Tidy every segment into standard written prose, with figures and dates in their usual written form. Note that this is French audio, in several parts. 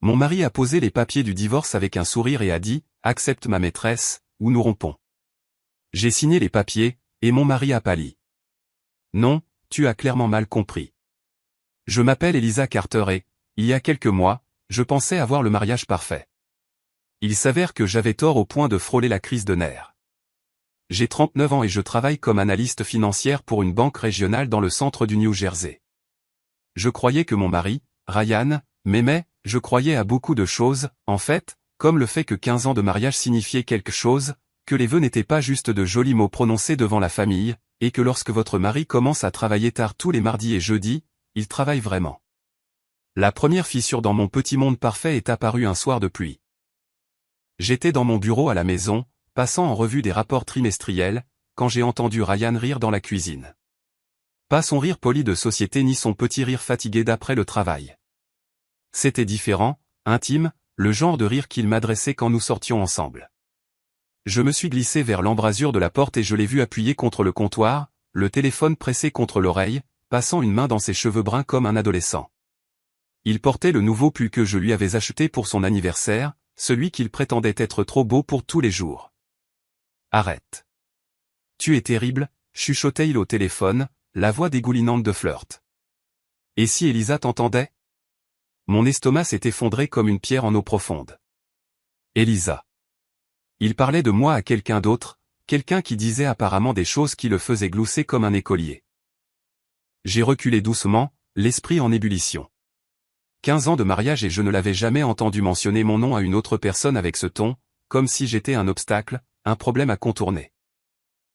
Mon mari a posé les papiers du divorce avec un sourire et a dit « Accepte ma maîtresse, ou nous rompons ». J'ai signé les papiers, et mon mari a pâli. « Non, tu as clairement mal compris. Je m'appelle Elisa Carter et, il y a quelques mois, je pensais avoir le mariage parfait. Il s'avère que j'avais tort au point de frôler la crise de nerfs. J'ai 39 ans et je travaille comme analyste financière pour une banque régionale dans le centre du New Jersey. Je croyais que mon mari, Ryan, m'aimait, je croyais à beaucoup de choses, en fait, comme le fait que 15 ans de mariage signifiaient quelque chose, que les vœux n'étaient pas juste de jolis mots prononcés devant la famille, et que lorsque votre mari commence à travailler tard tous les mardis et jeudis, il travaille vraiment. La première fissure dans mon petit monde parfait est apparue un soir de pluie. J'étais dans mon bureau à la maison, passant en revue des rapports trimestriels, quand j'ai entendu Ryan rire dans la cuisine. Pas son rire poli de société ni son petit rire fatigué d'après le travail. C'était différent, intime, le genre de rire qu'il m'adressait quand nous sortions ensemble. Je me suis glissé vers l'embrasure de la porte et je l'ai vu appuyé contre le comptoir, le téléphone pressé contre l'oreille, passant une main dans ses cheveux bruns comme un adolescent. Il portait le nouveau pull que je lui avais acheté pour son anniversaire, celui qu'il prétendait être trop beau pour tous les jours. « Arrête. Tu es terrible », chuchotait-il au téléphone, la voix dégoulinante de flirt. « Et si Elisa t'entendait ?» Mon estomac s'est effondré comme une pierre en eau profonde. Elisa. Il parlait de moi à quelqu'un d'autre, quelqu'un qui disait apparemment des choses qui le faisaient glousser comme un écolier. J'ai reculé doucement, l'esprit en ébullition. 15 ans de mariage et je ne l'avais jamais entendu mentionner mon nom à une autre personne avec ce ton, comme si j'étais un obstacle, un problème à contourner.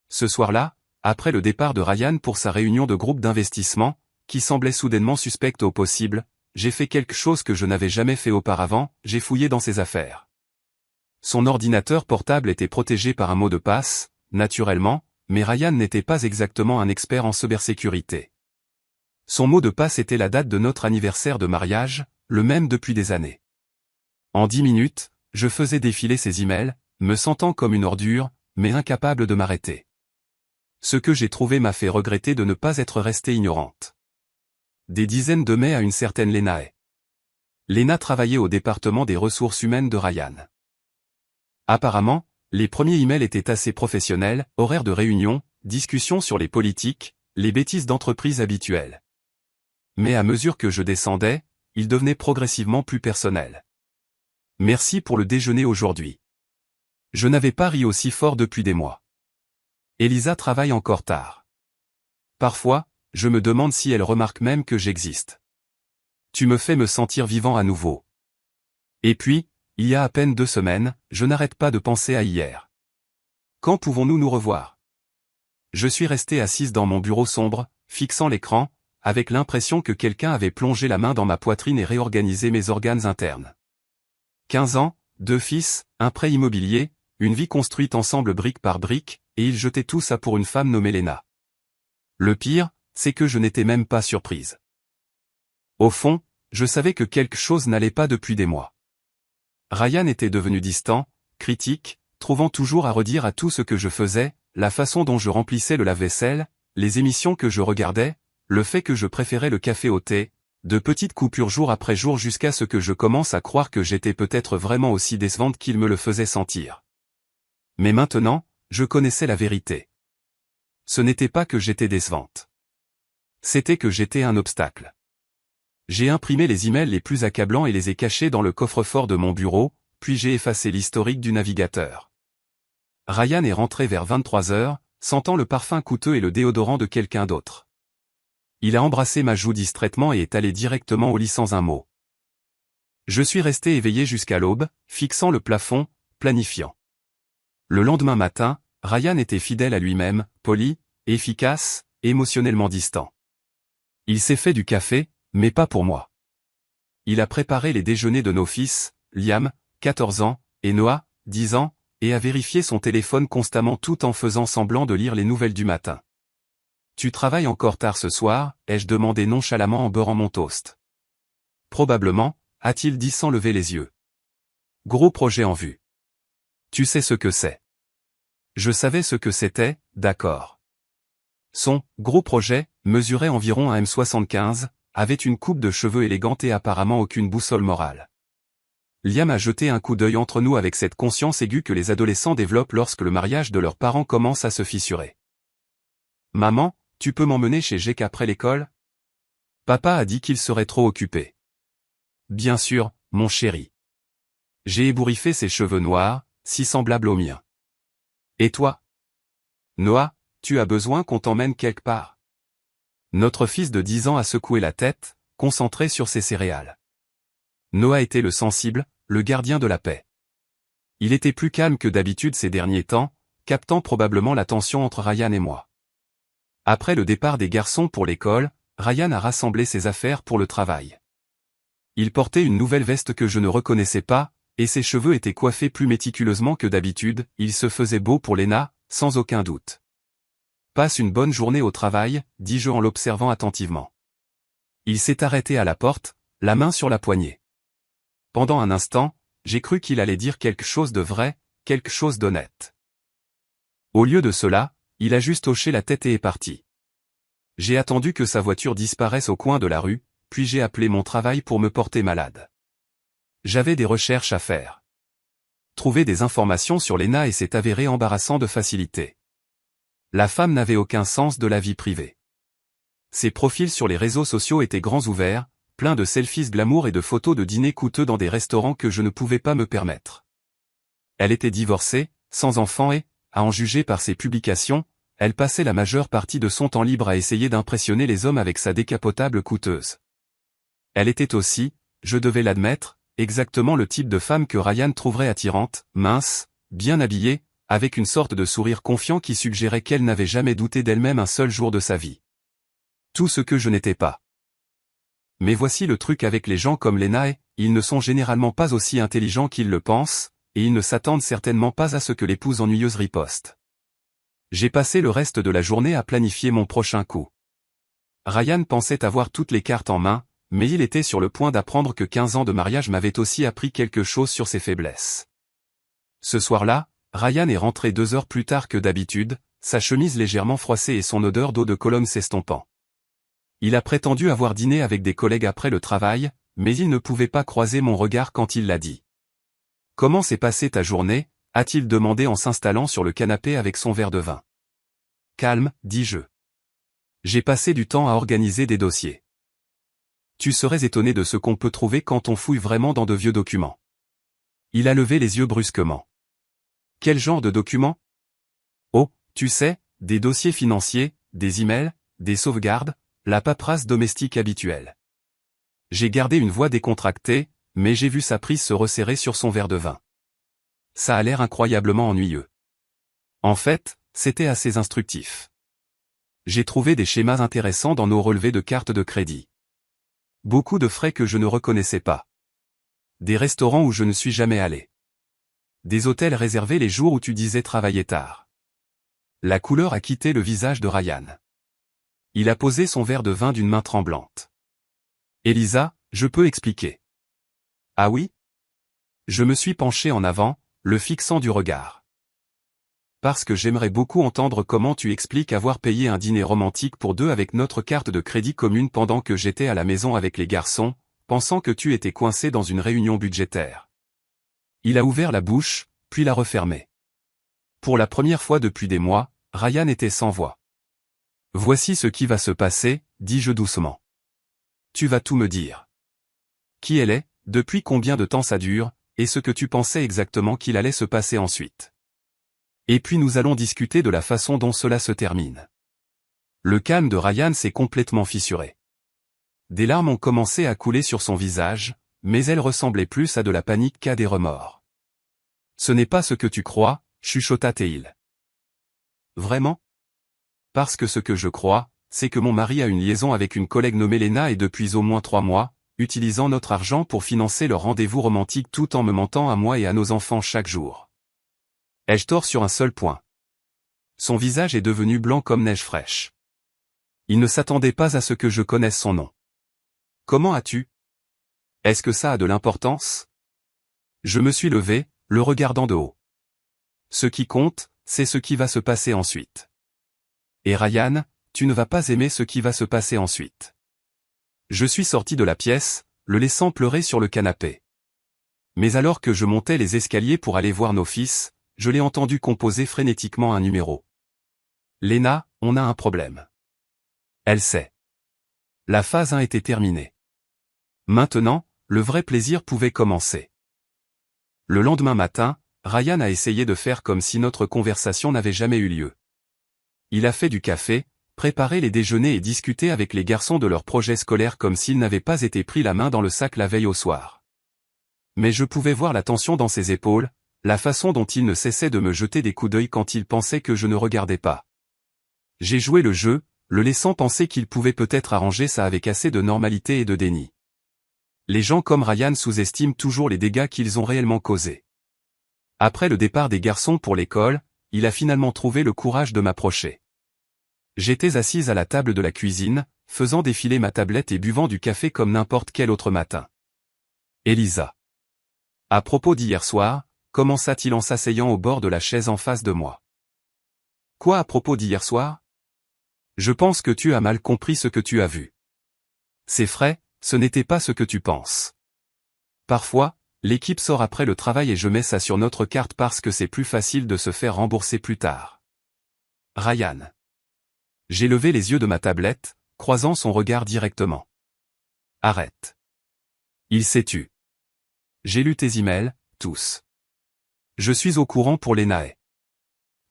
Ce soir-là, après le départ de Ryan pour sa réunion de groupe d'investissement, qui semblait soudainement suspecte au possible, j'ai fait quelque chose que je n'avais jamais fait auparavant, j'ai fouillé dans ses affaires. Son ordinateur portable était protégé par un mot de passe, naturellement, mais Ryan n'était pas exactement un expert en cybersécurité. Son mot de passe était la date de notre anniversaire de mariage, le même depuis des années. En 10 minutes, je faisais défiler ses emails, me sentant comme une ordure, mais incapable de m'arrêter. Ce que j'ai trouvé m'a fait regretter de ne pas être restée ignorante. Des dizaines de mai à une certaine Lena Hay. Lena travaillait au département des ressources humaines de Ryan. Apparemment, les premiers emails étaient assez professionnels, horaires de réunion, discussions sur les politiques, les bêtises d'entreprise habituelles. Mais à mesure que je descendais, ils devenaient progressivement plus personnels. Merci pour le déjeuner aujourd'hui. Je n'avais pas ri aussi fort depuis des mois. Elisa travaille encore tard. Parfois, je me demande si elle remarque même que j'existe. Tu me fais me sentir vivant à nouveau. Et puis, il y a à peine 2 semaines, je n'arrête pas de penser à hier. Quand pouvons-nous nous revoir? Je suis resté assise dans mon bureau sombre, fixant l'écran, avec l'impression que quelqu'un avait plongé la main dans ma poitrine et réorganisé mes organes internes. 15 ans, 2 fils, un prêt immobilier, une vie construite ensemble brique par brique, et ils jetaient tout ça pour une femme nommée Lena. Le pire, c'est que je n'étais même pas surprise. Au fond, je savais que quelque chose n'allait pas depuis des mois. Ryan était devenu distant, critique, trouvant toujours à redire à tout ce que je faisais, la façon dont je remplissais le lave-vaisselle, les émissions que je regardais, le fait que je préférais le café au thé, de petites coupures jour après jour jusqu'à ce que je commence à croire que j'étais peut-être vraiment aussi décevante qu'il me le faisait sentir. Mais maintenant, je connaissais la vérité. Ce n'était pas que j'étais décevante. C'était que j'étais un obstacle. J'ai imprimé les emails les plus accablants et les ai cachés dans le coffre-fort de mon bureau, puis j'ai effacé l'historique du navigateur. Ryan est rentré vers 23 heures, sentant le parfum coûteux et le déodorant de quelqu'un d'autre. Il a embrassé ma joue distraitement et est allé directement au lit sans un mot. Je suis resté éveillé jusqu'à l'aube, fixant le plafond, planifiant. Le lendemain matin, Ryan était fidèle à lui-même, poli, efficace, émotionnellement distant. Il s'est fait du café, mais pas pour moi. Il a préparé les déjeuners de nos fils, Liam, 14 ans, et Noah, 10 ans, et a vérifié son téléphone constamment tout en faisant semblant de lire les nouvelles du matin. « Tu travailles encore tard ce soir ?» ai-je demandé nonchalamment en beurrant mon toast. « Probablement », a-t-il dit sans lever les yeux. « Gros projet en vue. » « Tu sais ce que c'est. » Je savais ce que c'était, d'accord. Son « gros projet » mesurait environ 1,75 m, avait une coupe de cheveux élégante et apparemment aucune boussole morale. Liam a jeté un coup d'œil entre nous avec cette conscience aiguë que les adolescents développent lorsque le mariage de leurs parents commence à se fissurer. Maman, tu peux m'emmener chez Jake après l'école? Papa a dit qu'il serait trop occupé. Bien sûr, mon chéri. J'ai ébouriffé ses cheveux noirs, si semblables aux miens. Et toi? Noah, tu as besoin qu'on t'emmène quelque part? Notre fils de 10 ans a secoué la tête, concentré sur ses céréales. Noah était le sensible, le gardien de la paix. Il était plus calme que d'habitude ces derniers temps, captant probablement la tension entre Ryan et moi. Après le départ des garçons pour l'école, Ryan a rassemblé ses affaires pour le travail. Il portait une nouvelle veste que je ne reconnaissais pas, et ses cheveux étaient coiffés plus méticuleusement que d'habitude, il se faisait beau pour Lena, sans aucun doute. Passe une bonne journée au travail, dis-je en l'observant attentivement. Il s'est arrêté à la porte, la main sur la poignée. Pendant un instant, j'ai cru qu'il allait dire quelque chose de vrai, quelque chose d'honnête. Au lieu de cela, il a juste hoché la tête et est parti. J'ai attendu que sa voiture disparaisse au coin de la rue, puis j'ai appelé mon travail pour me porter malade. J'avais des recherches à faire. Trouver des informations sur Lena et s'est avéré embarrassant de facilité. La femme n'avait aucun sens de la vie privée. Ses profils sur les réseaux sociaux étaient grands ouverts, plein de selfies glamour et de photos de dîners coûteux dans des restaurants que je ne pouvais pas me permettre. Elle était divorcée, sans enfant et, à en juger par ses publications, elle passait la majeure partie de son temps libre à essayer d'impressionner les hommes avec sa décapotable coûteuse. Elle était aussi, je devais l'admettre, exactement le type de femme que Ryan trouverait attirante, mince, bien habillée, avec une sorte de sourire confiant qui suggérait qu'elle n'avait jamais douté d'elle-même un seul jour de sa vie. Tout ce que je n'étais pas. Mais voici le truc avec les gens comme Lena, ils ne sont généralement pas aussi intelligents qu'ils le pensent, et ils ne s'attendent certainement pas à ce que l'épouse ennuyeuse riposte. J'ai passé le reste de la journée à planifier mon prochain coup. Ryan pensait avoir toutes les cartes en main, mais il était sur le point d'apprendre que 15 ans de mariage m'avaient aussi appris quelque chose sur ses faiblesses. Ce soir-là, Ryan est rentré 2 heures plus tard que d'habitude, sa chemise légèrement froissée et son odeur d'eau de Cologne s'estompant. Il a prétendu avoir dîné avec des collègues après le travail, mais il ne pouvait pas croiser mon regard quand il l'a dit. « Comment s'est passée ta journée ?» a-t-il demandé en s'installant sur le canapé avec son verre de vin. « Calme, dis-je. J'ai passé du temps à organiser des dossiers. Tu serais étonné de ce qu'on peut trouver quand on fouille vraiment dans de vieux documents. » Il a levé les yeux brusquement. « Quel genre de documents ? » « Oh, tu sais, des dossiers financiers, des emails, des sauvegardes, la paperasse domestique habituelle. » J'ai gardé une voix décontractée, mais j'ai vu sa prise se resserrer sur son verre de vin. Ça a l'air incroyablement ennuyeux. En fait, c'était assez instructif. J'ai trouvé des schémas intéressants dans nos relevés de cartes de crédit. Beaucoup de frais que je ne reconnaissais pas. Des restaurants où je ne suis jamais allé. Des hôtels réservés les jours où tu disais travailler tard. La couleur a quitté le visage de Ryan. Il a posé son verre de vin d'une main tremblante. « Elisa, je peux expliquer. »« Ah oui ?» Je me suis penché en avant, le fixant du regard. « Parce que j'aimerais beaucoup entendre comment tu expliques avoir payé un dîner romantique pour 2 avec notre carte de crédit commune pendant que j'étais à la maison avec les garçons, pensant que tu étais coincé dans une réunion budgétaire. » Il a ouvert la bouche, puis l'a refermée. Pour la première fois depuis des mois, Ryan était sans voix. « Voici ce qui va se passer, dis-je doucement. Tu vas tout me dire. Qui elle est, depuis combien de temps ça dure, et ce que tu pensais exactement qu'il allait se passer ensuite. Et puis nous allons discuter de la façon dont cela se termine. » Le calme de Ryan s'est complètement fissuré. Des larmes ont commencé à couler sur son visage, mais elles ressemblaient plus à de la panique qu'à des remords. « Ce n'est pas ce que tu crois, chuchota Théil. Vraiment ? Parce que ce que je crois, c'est que mon mari a une liaison avec une collègue nommée Lena et depuis au moins 3 mois, utilisant notre argent pour financer leur rendez-vous romantique tout en me mentant à moi et à nos enfants chaque jour. Ai-je tort sur un seul point ? Son visage est devenu blanc comme neige fraîche. Il ne s'attendait pas à ce que je connaisse son nom. Comment as-tu ? Est-ce que ça a de l'importance ? Je me suis levé, le regardant de haut. Ce qui compte, c'est ce qui va se passer ensuite. Et Ryan, tu ne vas pas aimer ce qui va se passer ensuite. Je suis sorti de la pièce, le laissant pleurer sur le canapé. Mais alors que je montais les escaliers pour aller voir nos fils, je l'ai entendu composer frénétiquement un numéro. Léna, on a un problème. Elle sait. La phase 1 était terminée. Maintenant, le vrai plaisir pouvait commencer. Le lendemain matin, Ryan a essayé de faire comme si notre conversation n'avait jamais eu lieu. Il a fait du café, préparé les déjeuners et discuté avec les garçons de leurs projets scolaires comme s'ils n'avaient pas été pris la main dans le sac la veille au soir. Mais je pouvais voir la tension dans ses épaules, la façon dont il ne cessait de me jeter des coups d'œil quand il pensait que je ne regardais pas. J'ai joué le jeu, le laissant penser qu'il pouvait peut-être arranger ça avec assez de normalité et de déni. Les gens comme Ryan sous-estiment toujours les dégâts qu'ils ont réellement causés. Après le départ des garçons pour l'école, il a finalement trouvé le courage de m'approcher. J'étais assise à la table de la cuisine, faisant défiler ma tablette et buvant du café comme n'importe quel autre matin. Elisa. À propos d'hier soir, commença-t-il en s'asseyant au bord de la chaise en face de moi. Quoi à propos d'hier soir? Je pense que tu as mal compris ce que tu as vu. C'est vrai, ce n'était pas ce que tu penses. Parfois, l'équipe sort après le travail et je mets ça sur notre carte parce que c'est plus facile de se faire rembourser plus tard. Ryan. J'ai levé les yeux de ma tablette, croisant son regard directement. Arrête. Il s'est tu. J'ai lu tes emails, tous. Je suis au courant pour les Nae.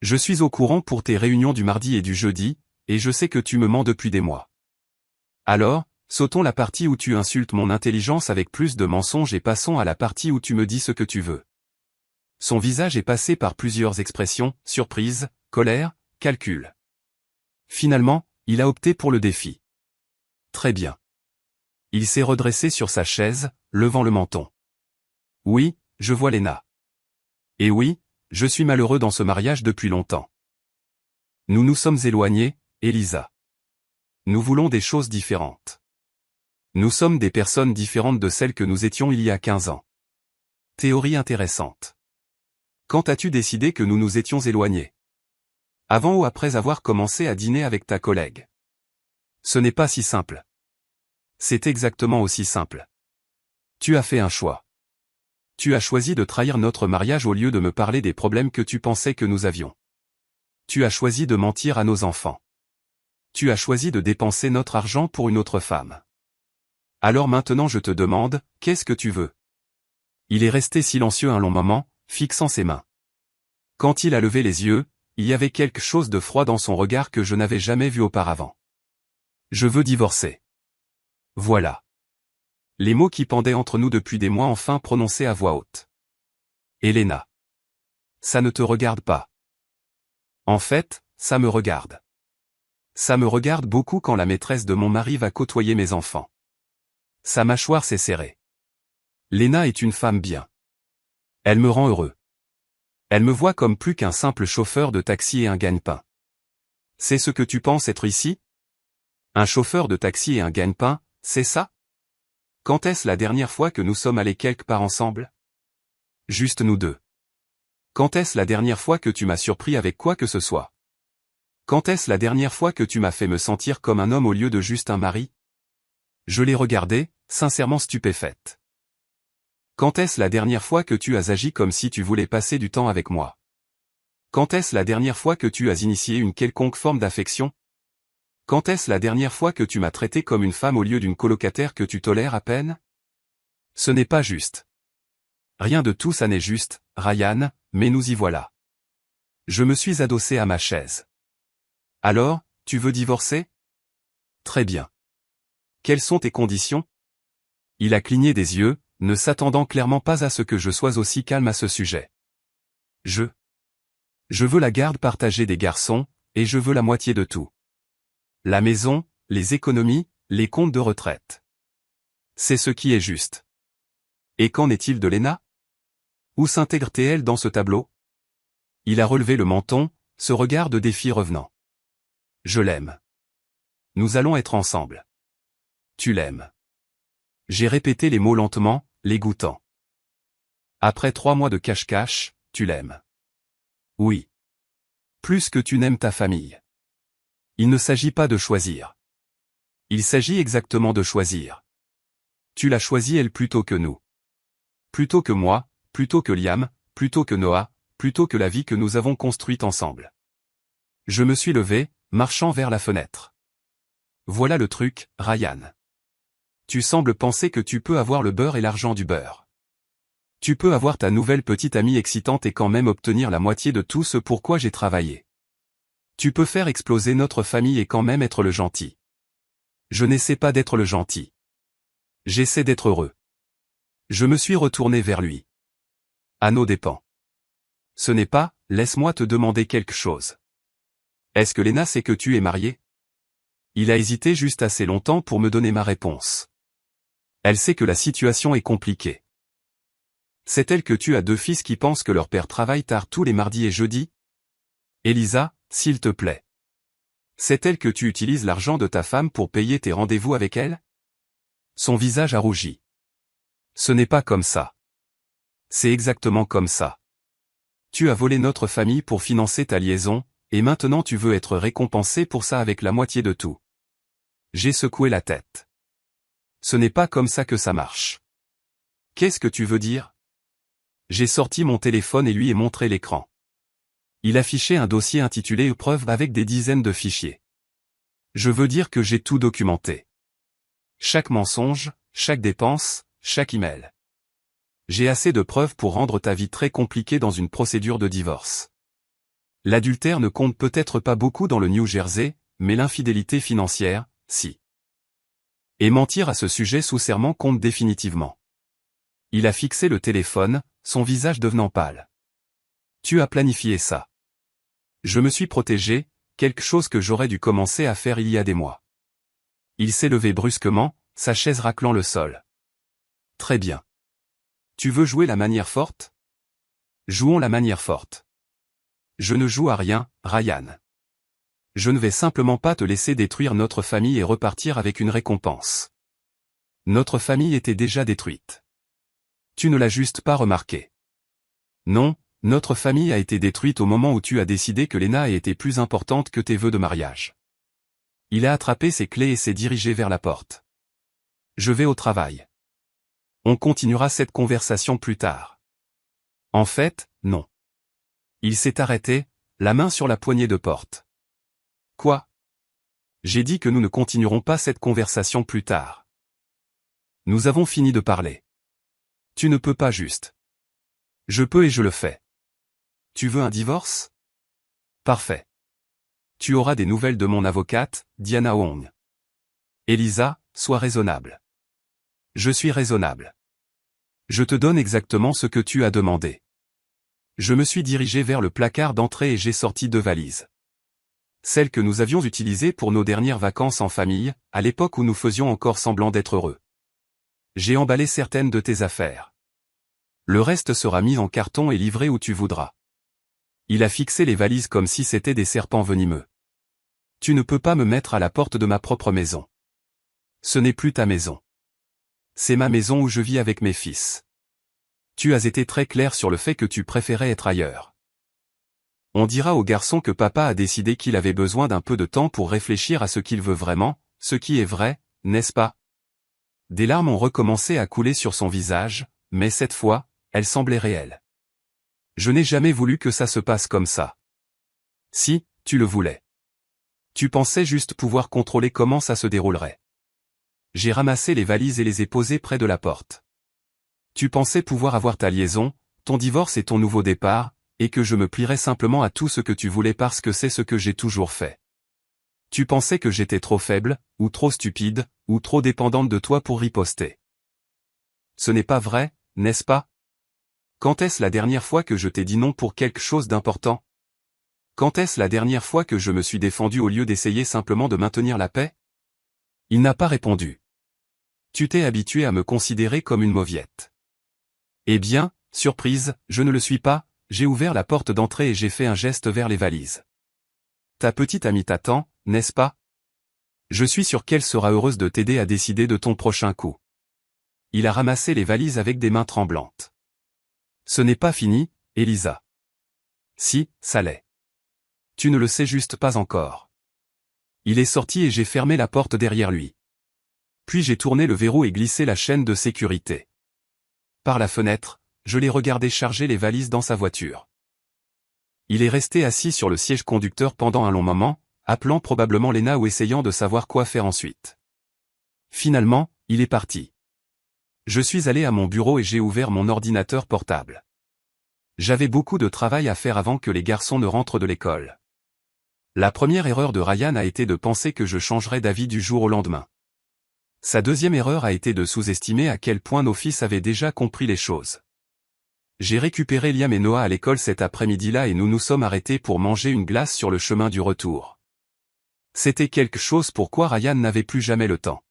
Je suis au courant pour tes réunions du mardi et du jeudi, et je sais que tu me mens depuis des mois. Alors, sautons la partie où tu insultes mon intelligence avec plus de mensonges et passons à la partie où tu me dis ce que tu veux. Son visage est passé par plusieurs expressions, surprise, colère, calcul. Finalement, il a opté pour le défi. Très bien. Il s'est redressé sur sa chaise, levant le menton. Oui, je vois Léna. Et oui, je suis malheureux dans ce mariage depuis longtemps. Nous nous sommes éloignés, Elisa. Nous voulons des choses différentes. Nous sommes des personnes différentes de celles que nous étions il y a 15 ans. Théorie intéressante. Quand as-tu décidé que nous nous étions éloignés? Avant ou après avoir commencé à dîner avec ta collègue? Ce n'est pas si simple. C'est exactement aussi simple. Tu as fait un choix. Tu as choisi de trahir notre mariage au lieu de me parler des problèmes que tu pensais que nous avions. Tu as choisi de mentir à nos enfants. Tu as choisi de dépenser notre argent pour une autre femme. Alors maintenant je te demande, qu'est-ce que tu veux? Il est resté silencieux un long moment, fixant ses mains. Quand il a levé les yeux, il y avait quelque chose de froid dans son regard que je n'avais jamais vu auparavant. Je veux divorcer. Voilà. Les mots qui pendaient entre nous depuis des mois enfin prononcés à voix haute. Elena. Ça ne te regarde pas. En fait, ça me regarde. Ça me regarde beaucoup quand la maîtresse de mon mari va côtoyer mes enfants. Sa mâchoire s'est serrée. Léna est une femme bien. Elle me rend heureux. Elle me voit comme plus qu'un simple chauffeur de taxi et un gagne-pain. C'est ce que tu penses être ici? Un chauffeur de taxi et un gagne-pain, c'est ça? Quand est-ce la dernière fois que nous sommes allés quelque part ensemble? Juste nous deux. Quand est-ce la dernière fois que tu m'as surpris avec quoi que ce soit? Quand est-ce la dernière fois que tu m'as fait me sentir comme un homme au lieu de juste un mari? Je l'ai regardée, sincèrement stupéfaite. Quand est-ce la dernière fois que tu as agi comme si tu voulais passer du temps avec moi? Quand est-ce la dernière fois que tu as initié une quelconque forme d'affection? Quand est-ce la dernière fois que tu m'as traité comme une femme au lieu d'une colocataire que tu tolères à peine? Ce n'est pas juste. Rien de tout ça n'est juste, Ryan, mais nous y voilà. Je me suis adossé à ma chaise. Alors, tu veux divorcer? Très bien. Quelles sont tes conditions? Il a cligné des yeux, ne s'attendant clairement pas à ce que je sois aussi calme à ce sujet. Je veux la garde partagée des garçons, et je veux la moitié de tout. La maison, les économies, les comptes de retraite. C'est ce qui est juste. Et qu'en est-il de Léna? Où s'intègre-t-elle dans ce tableau? Il a relevé le menton, ce regard de défi revenant. Je l'aime. Nous allons être ensemble. Tu l'aimes. J'ai répété les mots lentement, les goûtant. Après 3 mois de cache-cache, tu l'aimes. Oui. Plus que tu n'aimes ta famille. Il ne s'agit pas de choisir. Il s'agit exactement de choisir. Tu l'as choisi elle plutôt que nous. Plutôt que moi, plutôt que Liam, plutôt que Noah, plutôt que la vie que nous avons construite ensemble. Je me suis levé, marchant vers la fenêtre. Voilà le truc, Ryan. Tu sembles penser que tu peux avoir le beurre et l'argent du beurre. Tu peux avoir ta nouvelle petite amie excitante et quand même obtenir la moitié de tout ce pour quoi j'ai travaillé. Tu peux faire exploser notre famille et quand même être le gentil. Je n'essaie pas d'être le gentil. J'essaie d'être heureux. Je me suis retourné vers lui. À nos dépens. Ce n'est pas, laisse-moi te demander quelque chose. Est-ce que Lena sait que tu es marié? Il a hésité juste assez longtemps pour me donner ma réponse. Elle sait que la situation est compliquée. Sait-elle que tu as 2 fils qui pensent que leur père travaille tard tous les mardis et jeudis? Elisa, s'il te plaît. Sait-elle que tu utilises l'argent de ta femme pour payer tes rendez-vous avec elle? Son visage a rougi. Ce n'est pas comme ça. C'est exactement comme ça. Tu as volé notre famille pour financer ta liaison, et maintenant tu veux être récompensé pour ça avec la moitié de tout. J'ai secoué la tête. Ce n'est pas comme ça que ça marche. Qu'est-ce que tu veux dire? J'ai sorti mon téléphone et lui ai montré l'écran. Il affichait un dossier intitulé Preuve avec des dizaines de fichiers. Je veux dire que j'ai tout documenté. Chaque mensonge, chaque dépense, chaque email. J'ai assez de preuves pour rendre ta vie très compliquée dans une procédure de divorce. L'adultère ne compte peut-être pas beaucoup dans le New Jersey, mais l'infidélité financière, si. Et mentir à ce sujet sous serment compte définitivement. Il a fixé le téléphone, son visage devenant pâle. Tu as planifié ça. Je me suis protégé, quelque chose que j'aurais dû commencer à faire il y a des mois. Il s'est levé brusquement, sa chaise raclant le sol. Très bien. Tu veux jouer la manière forte? Jouons la manière forte. Je ne joue à rien, Ryan. Je ne vais simplement pas te laisser détruire notre famille et repartir avec une récompense. Notre famille était déjà détruite. Tu ne l'as juste pas remarqué. Non, notre famille a été détruite au moment où tu as décidé que Lena était plus importante que tes vœux de mariage. Il a attrapé ses clés et s'est dirigé vers la porte. Je vais au travail. On continuera cette conversation plus tard. En fait, non. Il s'est arrêté, la main sur la poignée de porte. Quoi? J'ai dit que nous ne continuerons pas cette conversation plus tard. Nous avons fini de parler. Tu ne peux pas juste. Je peux et je le fais. Tu veux un divorce? Parfait. Tu auras des nouvelles de mon avocate, Diana Wong. Elisa, sois raisonnable. Je suis raisonnable. Je te donne exactement ce que tu as demandé. Je me suis dirigé vers le placard d'entrée et j'ai sorti 2 valises. Celles que nous avions utilisées pour nos dernières vacances en famille, à l'époque où nous faisions encore semblant d'être heureux. J'ai emballé certaines de tes affaires. Le reste sera mis en carton et livré où tu voudras. Il a fixé les valises comme si c'étaient des serpents venimeux. Tu ne peux pas me mettre à la porte de ma propre maison. Ce n'est plus ta maison. C'est ma maison où je vis avec mes fils. Tu as été très clair sur le fait que tu préférais être ailleurs. On dira au garçon que papa a décidé qu'il avait besoin d'un peu de temps pour réfléchir à ce qu'il veut vraiment, ce qui est vrai, n'est-ce pas? Des larmes ont recommencé à couler sur son visage, mais cette fois, elles semblaient réelles. Je n'ai jamais voulu que ça se passe comme ça. Si, tu le voulais. Tu pensais juste pouvoir contrôler comment ça se déroulerait. J'ai ramassé les valises et les ai posées près de la porte. Tu pensais pouvoir avoir ta liaison, ton divorce et ton nouveau départ, et que je me plierais simplement à tout ce que tu voulais parce que c'est ce que j'ai toujours fait. Tu pensais que j'étais trop faible, ou trop stupide, ou trop dépendante de toi pour riposter. Ce n'est pas vrai, n'est-ce pas? Quand est-ce la dernière fois que je t'ai dit non pour quelque chose d'important? Quand est-ce la dernière fois que je me suis défendu au lieu d'essayer simplement de maintenir la paix? Il n'a pas répondu. Tu t'es habitué à me considérer comme une mauviette. Eh bien, surprise, je ne le suis pas, j'ai ouvert la porte d'entrée et j'ai fait un geste vers les valises. Ta petite amie t'attend, n'est-ce pas? Je suis sûr qu'elle sera heureuse de t'aider à décider de ton prochain coup. Il a ramassé les valises avec des mains tremblantes. Ce n'est pas fini, Elisa. Si, ça l'est. Tu ne le sais juste pas encore. Il est sorti et j'ai fermé la porte derrière lui. Puis j'ai tourné le verrou et glissé la chaîne de sécurité. par la fenêtre, je l'ai regardé charger les valises dans sa voiture. Il est resté assis sur le siège conducteur pendant un long moment, appelant probablement Lena ou essayant de savoir quoi faire ensuite. Finalement, il est parti. Je suis allé à mon bureau et j'ai ouvert mon ordinateur portable. J'avais beaucoup de travail à faire avant que les garçons ne rentrent de l'école. La première erreur de Ryan a été de penser que je changerais d'avis du jour au lendemain. Sa deuxième erreur a été de sous-estimer à quel point nos fils avaient déjà compris les choses. J'ai récupéré Liam et Noah à l'école cet après-midi-là et nous nous sommes arrêtés pour manger une glace sur le chemin du retour. C'était quelque chose pour quoi Ryan n'avait plus jamais le temps.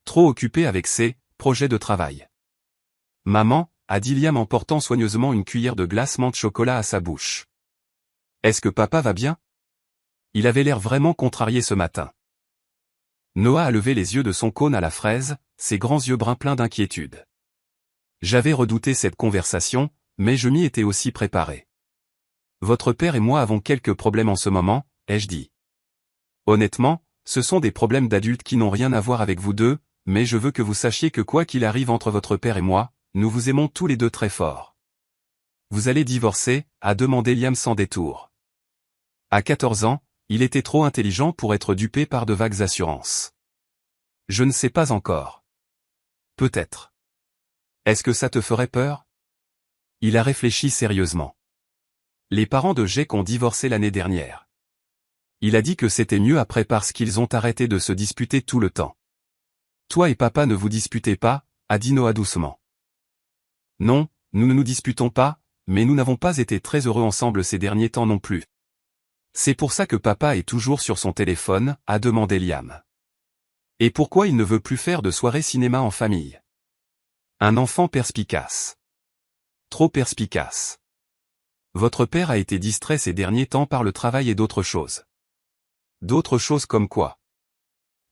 Trop occupé avec ses projets de travail. Maman, a dit Liam en portant soigneusement une cuillère de glace menthe chocolat à sa bouche. Est-ce que papa va bien? Il avait l'air vraiment contrarié ce matin. Noah a levé les yeux de son cône à la fraise, ses grands yeux bruns pleins d'inquiétude. J'avais redouté cette conversation, mais je m'y étais aussi préparé. Votre père et moi avons quelques problèmes en ce moment, ai-je dit. Honnêtement, ce sont des problèmes d'adultes qui n'ont rien à voir avec vous deux, mais je veux que vous sachiez que quoi qu'il arrive entre votre père et moi, nous vous aimons tous les deux très fort. Vous allez divorcer, a demandé Liam sans détour. À 14 ans, il était trop intelligent pour être dupé par de vagues assurances. Je ne sais pas encore. Peut-être. Est-ce que ça te ferait peur? Il a réfléchi sérieusement. Les parents de Jake ont divorcé l'année dernière. Il a dit que c'était mieux après parce qu'ils ont arrêté de se disputer tout le temps. Toi et papa ne vous disputez pas, a dit Noah doucement. Non, nous ne nous disputons pas, mais nous n'avons pas été très heureux ensemble ces derniers temps non plus. C'est pour ça que papa est toujours sur son téléphone, a demandé Liam. Et pourquoi il ne veut plus faire de soirée cinéma en famille? Un enfant perspicace. Trop perspicace. Votre père a été distrait ces derniers temps par le travail et d'autres choses. D'autres choses comme quoi?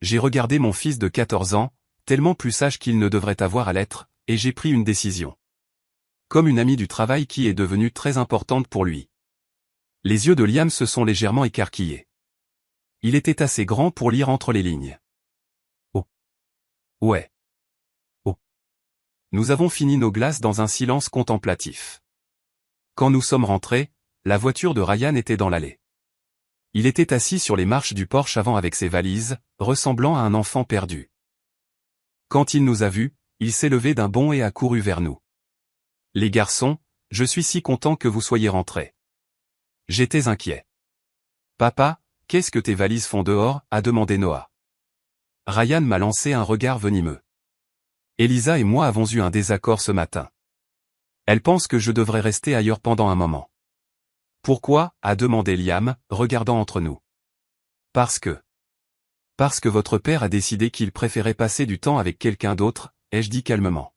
J'ai regardé mon fils de 14 ans, tellement plus sage qu'il ne devrait avoir à l'être, et j'ai pris une décision. Comme une amie du travail qui est devenue très importante pour lui. Les yeux de Liam se sont légèrement écarquillés. Il était assez grand pour lire entre les lignes. Oh. Ouais. Oh. Nous avons fini nos glaces dans un silence contemplatif. Quand nous sommes rentrés, la voiture de Ryan était dans l'allée. Il était assis sur les marches du porche avant avec ses valises, ressemblant à un enfant perdu. Quand il nous a vus, il s'est levé d'un bond et a couru vers nous. Les garçons, je suis si content que vous soyez rentrés. J'étais inquiet. Papa, qu'est-ce que tes valises font dehors? A demandé Noah. Ryan m'a lancé un regard venimeux. Elisa et moi avons eu un désaccord ce matin. Elle pense que je devrais rester ailleurs pendant un moment. Pourquoi? A demandé Liam, regardant entre nous. Parce que votre père a décidé qu'il préférait passer du temps avec quelqu'un d'autre, ai-je dit calmement.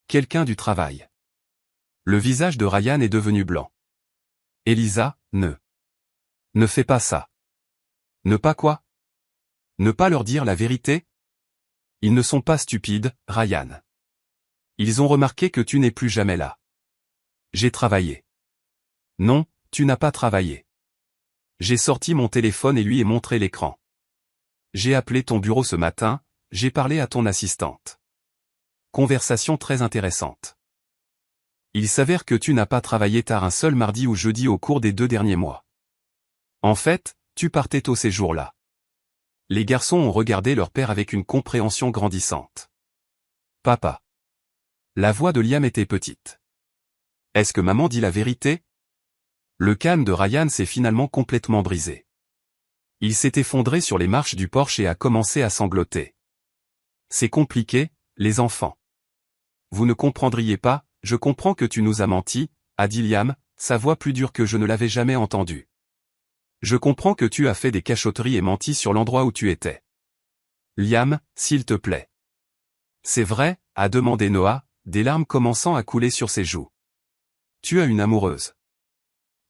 Quelqu'un du travail. Le visage de Ryan est devenu blanc. Elisa, ne fais pas ça. Ne pas quoi? Ne pas leur dire la vérité? Ils ne sont pas stupides, Ryan. Ils ont remarqué que tu n'es plus jamais là. J'ai travaillé. Non, tu n'as pas travaillé. J'ai sorti mon téléphone et lui ai montré l'écran. J'ai appelé ton bureau ce matin, j'ai parlé à ton assistante. Conversation très intéressante. Il s'avère que tu n'as pas travaillé tard un seul mardi ou jeudi au cours des 2 derniers mois. En fait, tu partais tôt ces jours-là. Les garçons ont regardé leur père avec une compréhension grandissante. Papa. La voix de Liam était petite. Est-ce que maman dit la vérité? Le calme de Ryan s'est finalement complètement brisé. Il s'est effondré sur les marches du porche et a commencé à sangloter. C'est compliqué, les enfants. Vous ne comprendriez pas, je comprends que tu nous as menti, a dit Liam, sa voix plus dure que je ne l'avais jamais entendue. Je comprends que tu as fait des cachotteries et menti sur l'endroit où tu étais. Liam, s'il te plaît. C'est vrai, a demandé Noah, des larmes commençant à couler sur ses joues. Tu as une amoureuse.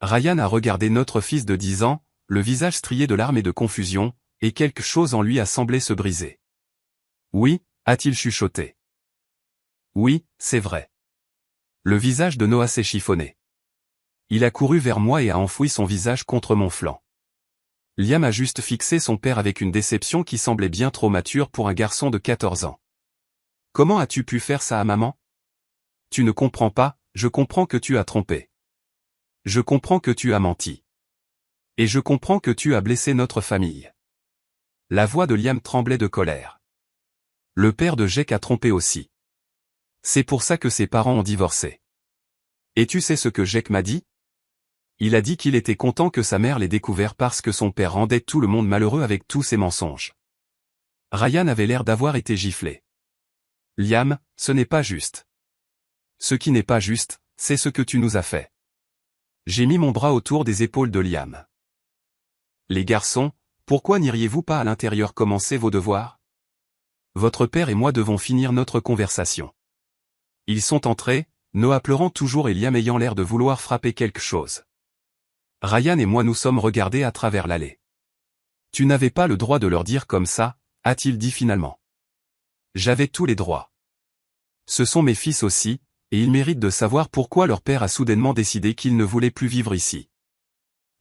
Ryan a regardé notre fils de 10 ans, le visage strié de larmes et de confusion, et quelque chose en lui a semblé se briser. Oui, a-t-il chuchoté. Oui, c'est vrai. Le visage de Noah s'est chiffonné. Il a couru vers moi et a enfoui son visage contre mon flanc. Liam a juste fixé son père avec une déception qui semblait bien trop mature pour un garçon de 14 ans. Comment as-tu pu faire ça à maman? Tu ne comprends pas, je comprends que tu as trompé. Je comprends que tu as menti. Et je comprends que tu as blessé notre famille. La voix de Liam tremblait de colère. Le père de Jake a trompé aussi. C'est pour ça que ses parents ont divorcé. Et tu sais ce que Jake m'a dit? Il a dit qu'il était content que sa mère l'ait découvert parce que son père rendait tout le monde malheureux avec tous ses mensonges. Ryan avait l'air d'avoir été giflé. Liam, ce n'est pas juste. Ce qui n'est pas juste, c'est ce que tu nous as fait. J'ai mis mon bras autour des épaules de Liam. Les garçons, pourquoi n'iriez-vous pas à l'intérieur commencer vos devoirs? Votre père et moi devons finir notre conversation. Ils sont entrés, Noah pleurant toujours et Liam ayant l'air de vouloir frapper quelque chose. Ryan et moi nous sommes regardés à travers l'allée. Tu n'avais pas le droit de leur dire comme ça, a-t-il dit finalement. J'avais tous les droits. Ce sont mes fils aussi, et ils méritent de savoir pourquoi leur père a soudainement décidé qu'il ne voulait plus vivre ici.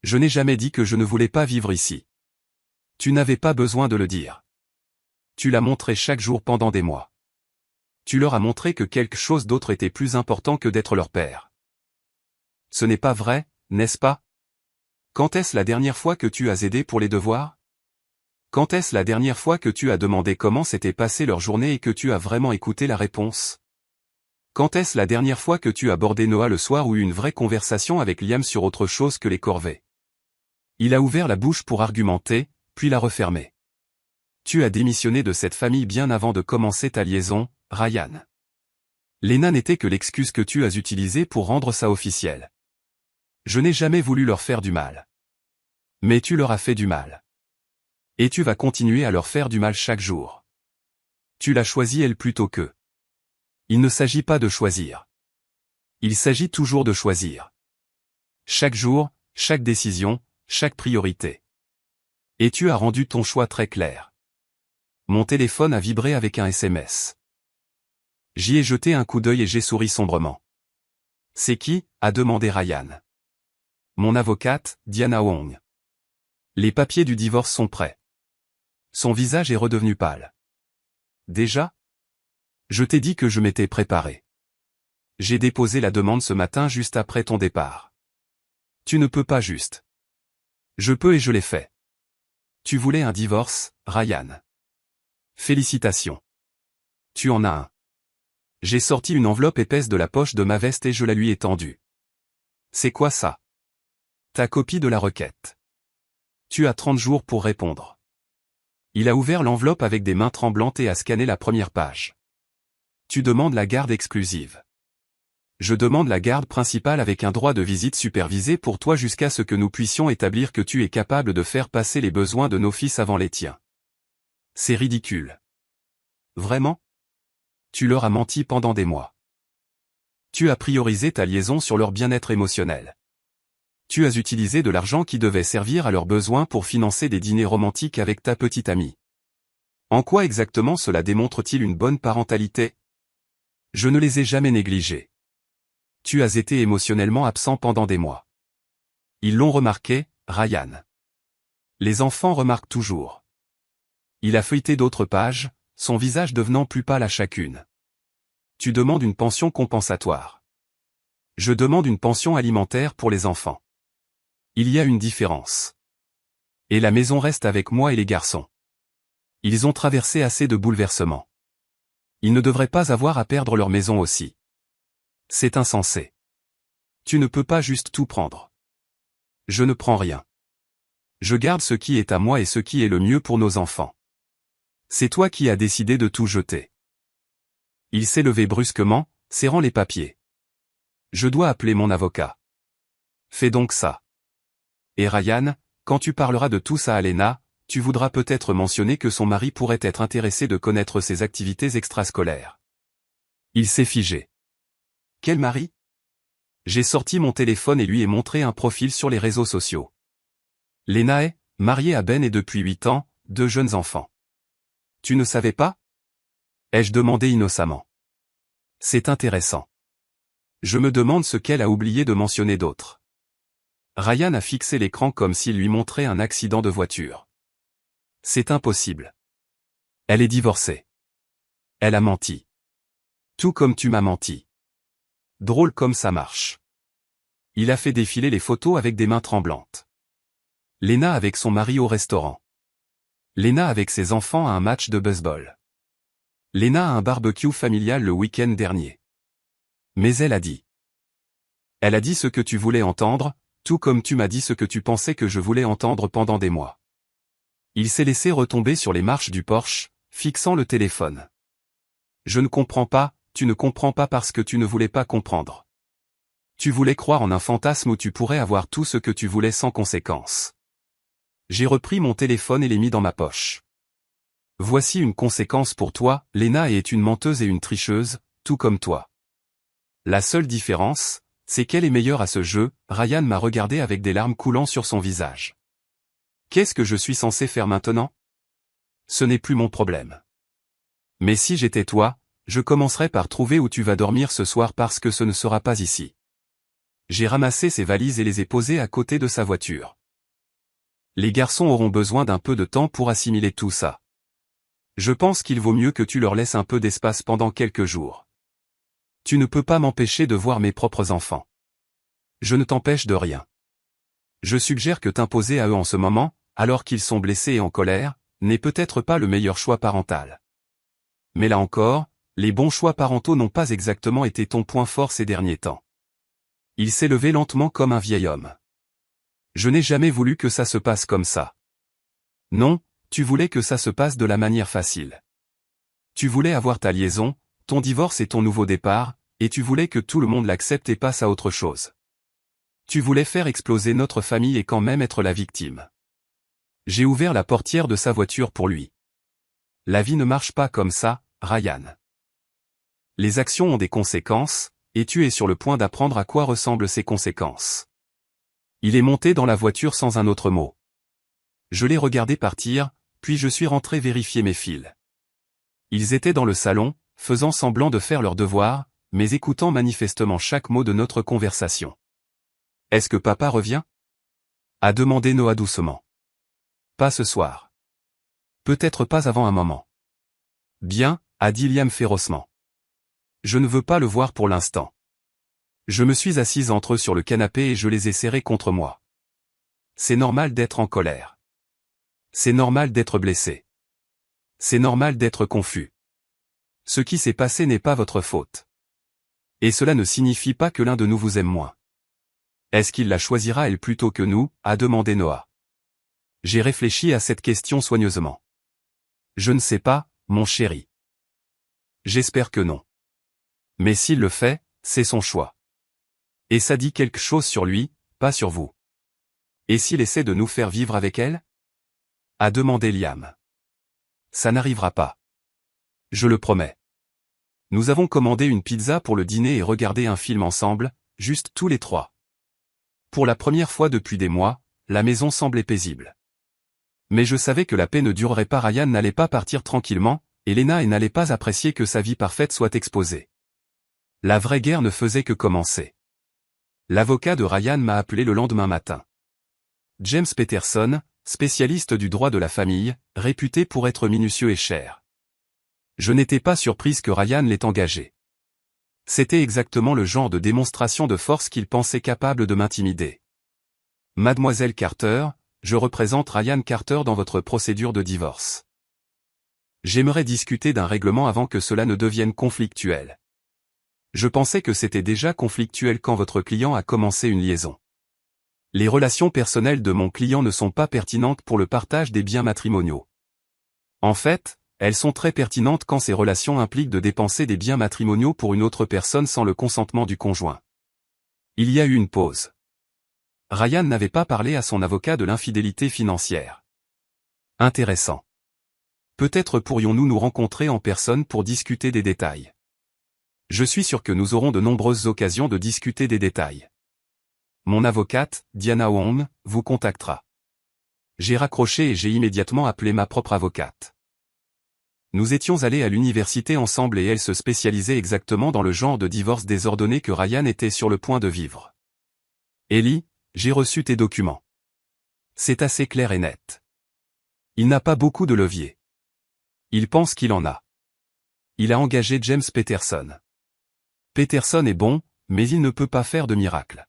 Je n'ai jamais dit que je ne voulais pas vivre ici. Tu n'avais pas besoin de le dire. Tu l'as montré chaque jour pendant des mois. Tu leur as montré que quelque chose d'autre était plus important que d'être leur père. Ce n'est pas vrai, n'est-ce pas? Quand est-ce la dernière fois que tu as aidé pour les devoirs? Quand est-ce la dernière fois que tu as demandé comment s'était passée leur journée et que tu as vraiment écouté la réponse? Quand est-ce la dernière fois que tu as bordé Noah le soir ou eu une vraie conversation avec Liam sur autre chose que les corvées? Il a ouvert la bouche pour argumenter, puis l'a refermée. Tu as démissionné de cette famille bien avant de commencer ta liaison, Ryan. Lena n'était que l'excuse que tu as utilisée pour rendre ça officiel. Je n'ai jamais voulu leur faire du mal. Mais tu leur as fait du mal. Et tu vas continuer à leur faire du mal chaque jour. Tu l'as choisi elle plutôt qu'eux. Il ne s'agit pas de choisir. Il s'agit toujours de choisir. Chaque jour, chaque décision, chaque priorité. Et tu as rendu ton choix très clair. Mon téléphone a vibré avec un SMS. J'y ai jeté un coup d'œil et j'ai souri sombrement. C'est qui? A demandé Ryan. Mon avocate, Diana Wong. Les papiers du divorce sont prêts. Son visage est redevenu pâle. Déjà? Je t'ai dit que je m'étais préparé. J'ai déposé la demande ce matin juste après ton départ. Tu ne peux pas juste. Je peux et je l'ai fait. Tu voulais un divorce, Ryan. Félicitations. Tu en as un. J'ai sorti une enveloppe épaisse de la poche de ma veste et je la lui ai tendue. C'est quoi ça? Ta copie de la requête. Tu as 30 jours pour répondre. Il a ouvert l'enveloppe avec des mains tremblantes et a scanné la première page. Tu demandes la garde exclusive. Je demande la garde principale avec un droit de visite supervisé pour toi jusqu'à ce que nous puissions établir que tu es capable de faire passer les besoins de nos fils avant les tiens. C'est ridicule. Vraiment? Tu leur as menti pendant des mois. Tu as priorisé ta liaison sur leur bien-être émotionnel. Tu as utilisé de l'argent qui devait servir à leurs besoins pour financer des dîners romantiques avec ta petite amie. En quoi exactement cela démontre-t-il une bonne parentalité? Je ne les ai jamais négligés. Tu as été émotionnellement absent pendant des mois. Ils l'ont remarqué, Ryan. Les enfants remarquent toujours. Il a feuilleté d'autres pages, son visage devenant plus pâle à chacune. Tu demandes une pension compensatoire. Je demande une pension alimentaire pour les enfants. Il y a une différence. Et la maison reste avec moi et les garçons. Ils ont traversé assez de bouleversements. Ils ne devraient pas avoir à perdre leur maison aussi. C'est insensé. Tu ne peux pas juste tout prendre. Je ne prends rien. Je garde ce qui est à moi et ce qui est le mieux pour nos enfants. C'est toi qui as décidé de tout jeter. Il s'est levé brusquement, serrant les papiers. Je dois appeler mon avocat. Fais donc ça. Et Ryan, quand tu parleras de tout ça à Lena, tu voudras peut-être mentionner que son mari pourrait être intéressé de connaître ses activités extrascolaires. Il s'est figé. Quel mari? J'ai sorti mon téléphone et lui ai montré un profil sur les réseaux sociaux. Lena est mariée à Ben et depuis 8 ans, 2 jeunes enfants. Tu ne savais pas? Ai-je demandé innocemment. C'est intéressant. Je me demande ce qu'elle a oublié de mentionner d'autre. Ryan a fixé l'écran comme s'il lui montrait un accident de voiture. C'est impossible. Elle est divorcée. Elle a menti. Tout comme tu m'as menti. Drôle comme ça marche. Il a fait défiler les photos avec des mains tremblantes. Lena avec son mari au restaurant. Lena avec ses enfants à un match de baseball. Lena à un barbecue familial le week-end dernier. Mais elle a dit. Elle a dit ce que tu voulais entendre, tout comme tu m'as dit ce que tu pensais que je voulais entendre pendant des mois. Il s'est laissé retomber sur les marches du Porsche, fixant le téléphone. Je ne comprends pas, tu ne comprends pas parce que tu ne voulais pas comprendre. Tu voulais croire en un fantasme où tu pourrais avoir tout ce que tu voulais sans conséquence. J'ai repris mon téléphone et l'ai mis dans ma poche. Voici une conséquence pour toi, Lena est une menteuse et une tricheuse, tout comme toi. La seule différence, c'est qu'elle est meilleure à ce jeu. Ryan m'a regardé avec des larmes coulant sur son visage. Qu'est-ce que je suis censé faire maintenant? Ce n'est plus mon problème. Mais si j'étais toi, je commencerais par trouver où tu vas dormir ce soir parce que ce ne sera pas ici. J'ai ramassé ses valises et les ai posées à côté de sa voiture. Les garçons auront besoin d'un peu de temps pour assimiler tout ça. Je pense qu'il vaut mieux que tu leur laisses un peu d'espace pendant quelques jours. Tu ne peux pas m'empêcher de voir mes propres enfants. Je ne t'empêche de rien. Je suggère que t'imposer à eux en ce moment, alors qu'ils sont blessés et en colère, n'est peut-être pas le meilleur choix parental. Mais là encore, les bons choix parentaux n'ont pas exactement été ton point fort ces derniers temps. Il s'est levé lentement comme un vieil homme. Je n'ai jamais voulu que ça se passe comme ça. Non, tu voulais que ça se passe de la manière facile. Tu voulais avoir ta liaison, ton divorce et ton nouveau départ, et tu voulais que tout le monde l'accepte et passe à autre chose. Tu voulais faire exploser notre famille et quand même être la victime. J'ai ouvert la portière de sa voiture pour lui. La vie ne marche pas comme ça, Ryan. Les actions ont des conséquences, et tu es sur le point d'apprendre à quoi ressemblent ces conséquences. Il est monté dans la voiture sans un autre mot. Je l'ai regardé partir, puis je suis rentré vérifier mes fils. Ils étaient dans le salon, faisant semblant de faire leur devoir, mais écoutant manifestement chaque mot de notre conversation. « Est-ce que papa revient ?» a demandé Noah doucement. « Pas ce soir. Peut-être pas avant un moment. »« Bien, » a dit Liam férocement. « Je ne veux pas le voir pour l'instant. » Je me suis assise entre eux sur le canapé et je les ai serrés contre moi. C'est normal d'être en colère. C'est normal d'être blessé. C'est normal d'être confus. Ce qui s'est passé n'est pas votre faute. Et cela ne signifie pas que l'un de nous vous aime moins. Est-ce qu'il la choisira elle plutôt que nous, a demandé Noah. J'ai réfléchi à cette question soigneusement. Je ne sais pas, mon chéri. J'espère que non. Mais s'il le fait, c'est son choix. Et ça dit quelque chose sur lui, pas sur vous. Et s'il essaie de nous faire vivre avec elle? A demandé Liam. Ça n'arrivera pas. Je le promets. Nous avons commandé une pizza pour le dîner et regardé un film ensemble, juste tous les trois. Pour la première fois depuis des mois, la maison semblait paisible. Mais je savais que la paix ne durerait pas. Ryan n'allait pas partir tranquillement, et Lena n'allait pas apprécier que sa vie parfaite soit exposée. La vraie guerre ne faisait que commencer. L'avocat de Ryan m'a appelé le lendemain matin. James Peterson, spécialiste du droit de la famille, réputé pour être minutieux et cher. Je n'étais pas surprise que Ryan l'ait engagé. C'était exactement le genre de démonstration de force qu'il pensait capable de m'intimider. Mademoiselle Carter, je représente Ryan Carter dans votre procédure de divorce. J'aimerais discuter d'un règlement avant que cela ne devienne conflictuel. Je pensais que c'était déjà conflictuel quand votre client a commencé une liaison. Les relations personnelles de mon client ne sont pas pertinentes pour le partage des biens matrimoniaux. En fait, elles sont très pertinentes quand ces relations impliquent de dépenser des biens matrimoniaux pour une autre personne sans le consentement du conjoint. Il y a eu une pause. Ryan n'avait pas parlé à son avocat de l'infidélité financière. Intéressant. Peut-être pourrions-nous nous rencontrer en personne pour discuter des détails. Je suis sûr que nous aurons de nombreuses occasions de discuter des détails. Mon avocate, Diana Wong, vous contactera. J'ai raccroché et j'ai immédiatement appelé ma propre avocate. Nous étions allés à l'université ensemble et elle se spécialisait exactement dans le genre de divorce désordonné que Ryan était sur le point de vivre. Ellie, j'ai reçu tes documents. C'est assez clair et net. Il n'a pas beaucoup de levier. Il pense qu'il en a. Il a engagé James Peterson. Peterson est bon, mais il ne peut pas faire de miracle.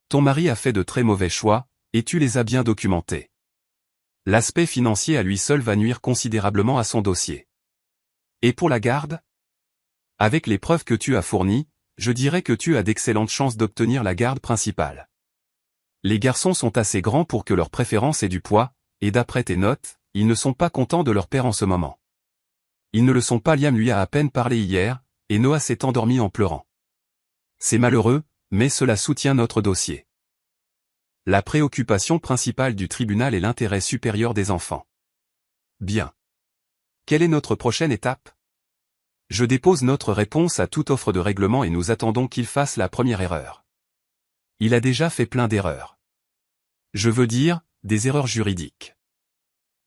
Ton mari a fait de très mauvais choix, et tu les as bien documentés. L'aspect financier à lui seul va nuire considérablement à son dossier. Et pour la garde? Avec les preuves que tu as fournies, je dirais que tu as d'excellentes chances d'obtenir la garde principale. Les garçons sont assez grands pour que leur préférence ait du poids, et d'après tes notes, ils ne sont pas contents de leur père en ce moment. Ils ne le sont pas. Liam lui a à peine parlé hier, et Noah s'est endormi en pleurant. C'est malheureux, mais cela soutient notre dossier. La préoccupation principale du tribunal est l'intérêt supérieur des enfants. Bien. Quelle est notre prochaine étape? Je dépose notre réponse à toute offre de règlement et nous attendons qu'il fasse la première erreur. Il a déjà fait plein d'erreurs. Je veux dire, des erreurs juridiques.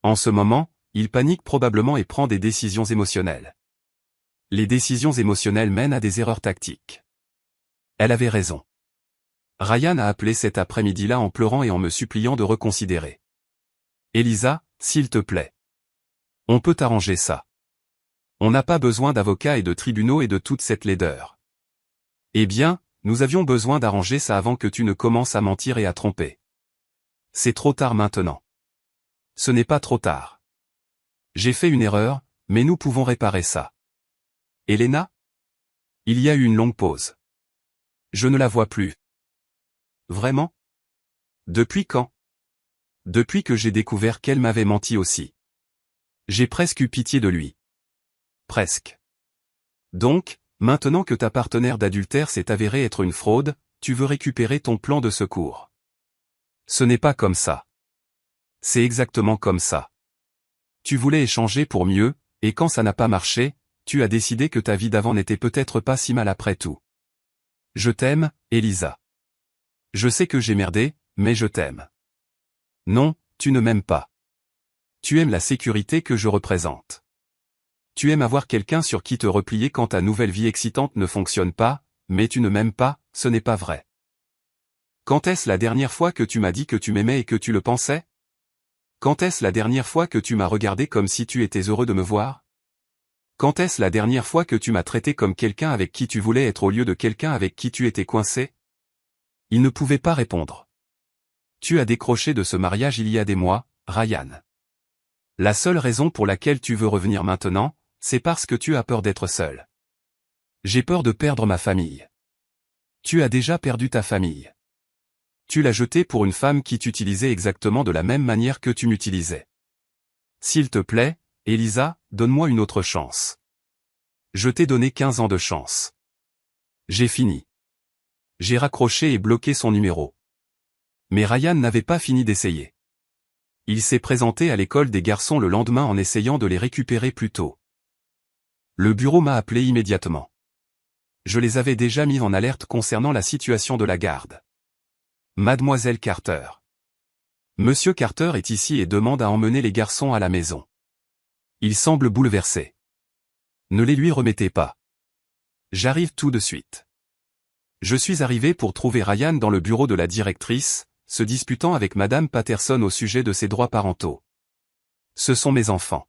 En ce moment, il panique probablement et prend des décisions émotionnelles. Les décisions émotionnelles mènent à des erreurs tactiques. Elle avait raison. Ryan a appelé cet après-midi-là en pleurant et en me suppliant de reconsidérer. Elisa, s'il te plaît. On peut arranger ça. On n'a pas besoin d'avocats et de tribunaux et de toute cette laideur. Eh bien, nous avions besoin d'arranger ça avant que tu ne commences à mentir et à tromper. C'est trop tard maintenant. Ce n'est pas trop tard. J'ai fait une erreur, mais nous pouvons réparer ça. Elena? Il y a eu une longue pause. Je ne la vois plus. Vraiment? Depuis quand? Depuis que j'ai découvert qu'elle m'avait menti aussi. J'ai presque eu pitié de lui. Presque. Donc, maintenant que ta partenaire d'adultère s'est avérée être une fraude, tu veux récupérer ton plan de secours. Ce n'est pas comme ça. C'est exactement comme ça. Tu voulais échanger pour mieux, et quand ça n'a pas marché, tu as décidé que ta vie d'avant n'était peut-être pas si mal après tout. Je t'aime, Elisa. Je sais que j'ai merdé, mais je t'aime. Non, tu ne m'aimes pas. Tu aimes la sécurité que je représente. Tu aimes avoir quelqu'un sur qui te replier quand ta nouvelle vie excitante ne fonctionne pas, mais tu ne m'aimes pas, ce n'est pas vrai. Quand est-ce la dernière fois que tu m'as dit que tu m'aimais et que tu le pensais? Quand est-ce la dernière fois que tu m'as regardé comme si tu étais heureux de me voir? Quand est-ce la dernière fois que tu m'as traité comme quelqu'un avec qui tu voulais être au lieu de quelqu'un avec qui tu étais coincé? Il ne pouvait pas répondre. Tu as décroché de ce mariage il y a des mois, Ryan. La seule raison pour laquelle tu veux revenir maintenant, c'est parce que tu as peur d'être seul. J'ai peur de perdre ma famille. Tu as déjà perdu ta famille. Tu l'as jetée pour une femme qui t'utilisait exactement de la même manière que tu m'utilisais. S'il te plaît, Elisa, donne-moi une autre chance. Je t'ai donné 15 ans de chance. J'ai fini. J'ai raccroché et bloqué son numéro. Mais Ryan n'avait pas fini d'essayer. Il s'est présenté à l'école des garçons le lendemain en essayant de les récupérer plus tôt. Le bureau m'a appelé immédiatement. Je les avais déjà mis en alerte concernant la situation de la garde. Mademoiselle Carter. Monsieur Carter est ici et demande à emmener les garçons à la maison. Il semble bouleversé. Ne les lui remettez pas. J'arrive tout de suite. Je suis arrivé pour trouver Ryan dans le bureau de la directrice, se disputant avec Madame Patterson au sujet de ses droits parentaux. Ce sont mes enfants.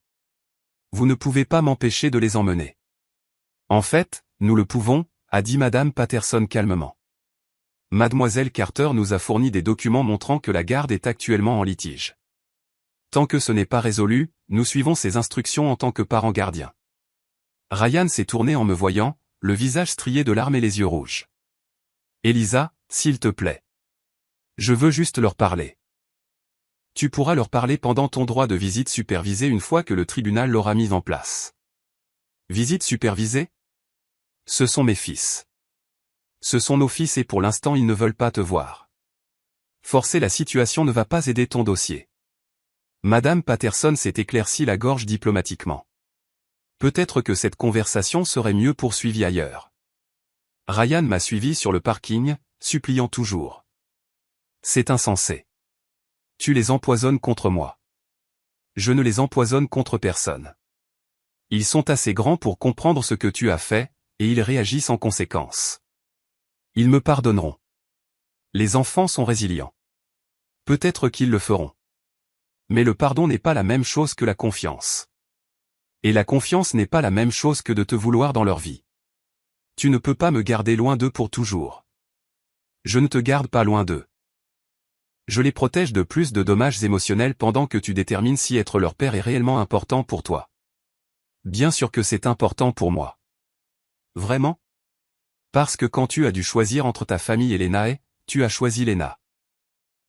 Vous ne pouvez pas m'empêcher de les emmener. En fait, nous le pouvons, a dit Madame Patterson calmement. Mademoiselle Carter nous a fourni des documents montrant que la garde est actuellement en litige. Tant que ce n'est pas résolu, nous suivons ses instructions en tant que parents gardiens. Ryan s'est tourné en me voyant, le visage strié de larmes et les yeux rouges. Elisa, s'il te plaît. Je veux juste leur parler. Tu pourras leur parler pendant ton droit de visite supervisée une fois que le tribunal l'aura mis en place. Visite supervisée? Ce sont mes fils. Ce sont nos fils et pour l'instant ils ne veulent pas te voir. Forcer la situation ne va pas aider ton dossier. Madame Patterson s'est éclaircie la gorge diplomatiquement. Peut-être que cette conversation serait mieux poursuivie ailleurs. Ryan m'a suivi sur le parking, suppliant toujours. C'est insensé. Tu les empoisonnes contre moi. Je ne les empoisonne contre personne. Ils sont assez grands pour comprendre ce que tu as fait, et ils réagissent en conséquence. Ils me pardonneront. Les enfants sont résilients. Peut-être qu'ils le feront. Mais le pardon n'est pas la même chose que la confiance. Et la confiance n'est pas la même chose que de te vouloir dans leur vie. Tu ne peux pas me garder loin d'eux pour toujours. Je ne te garde pas loin d'eux. Je les protège de plus de dommages émotionnels pendant que tu détermines si être leur père est réellement important pour toi. Bien sûr que c'est important pour moi. Vraiment? Parce que quand tu as dû choisir entre ta famille et Léna, tu as choisi Léna.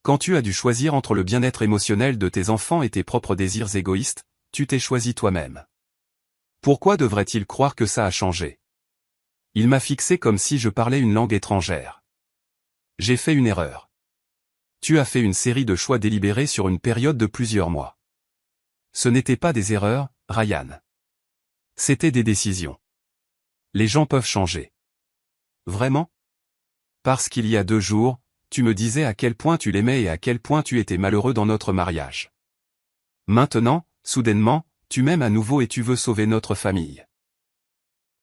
Quand tu as dû choisir entre le bien-être émotionnel de tes enfants et tes propres désirs égoïstes, tu t'es choisi toi-même. Pourquoi devrait-il croire que ça a changé? Il m'a fixé comme si je parlais une langue étrangère. J'ai fait une erreur. Tu as fait une série de choix délibérés sur une période de plusieurs mois. Ce n'étaient pas des erreurs, Ryan. C'était des décisions. Les gens peuvent changer. Vraiment? Parce qu'il y a 2 jours, tu me disais à quel point tu l'aimais et à quel point tu étais malheureux dans notre mariage. Maintenant, soudainement, tu m'aimes à nouveau et tu veux sauver notre famille.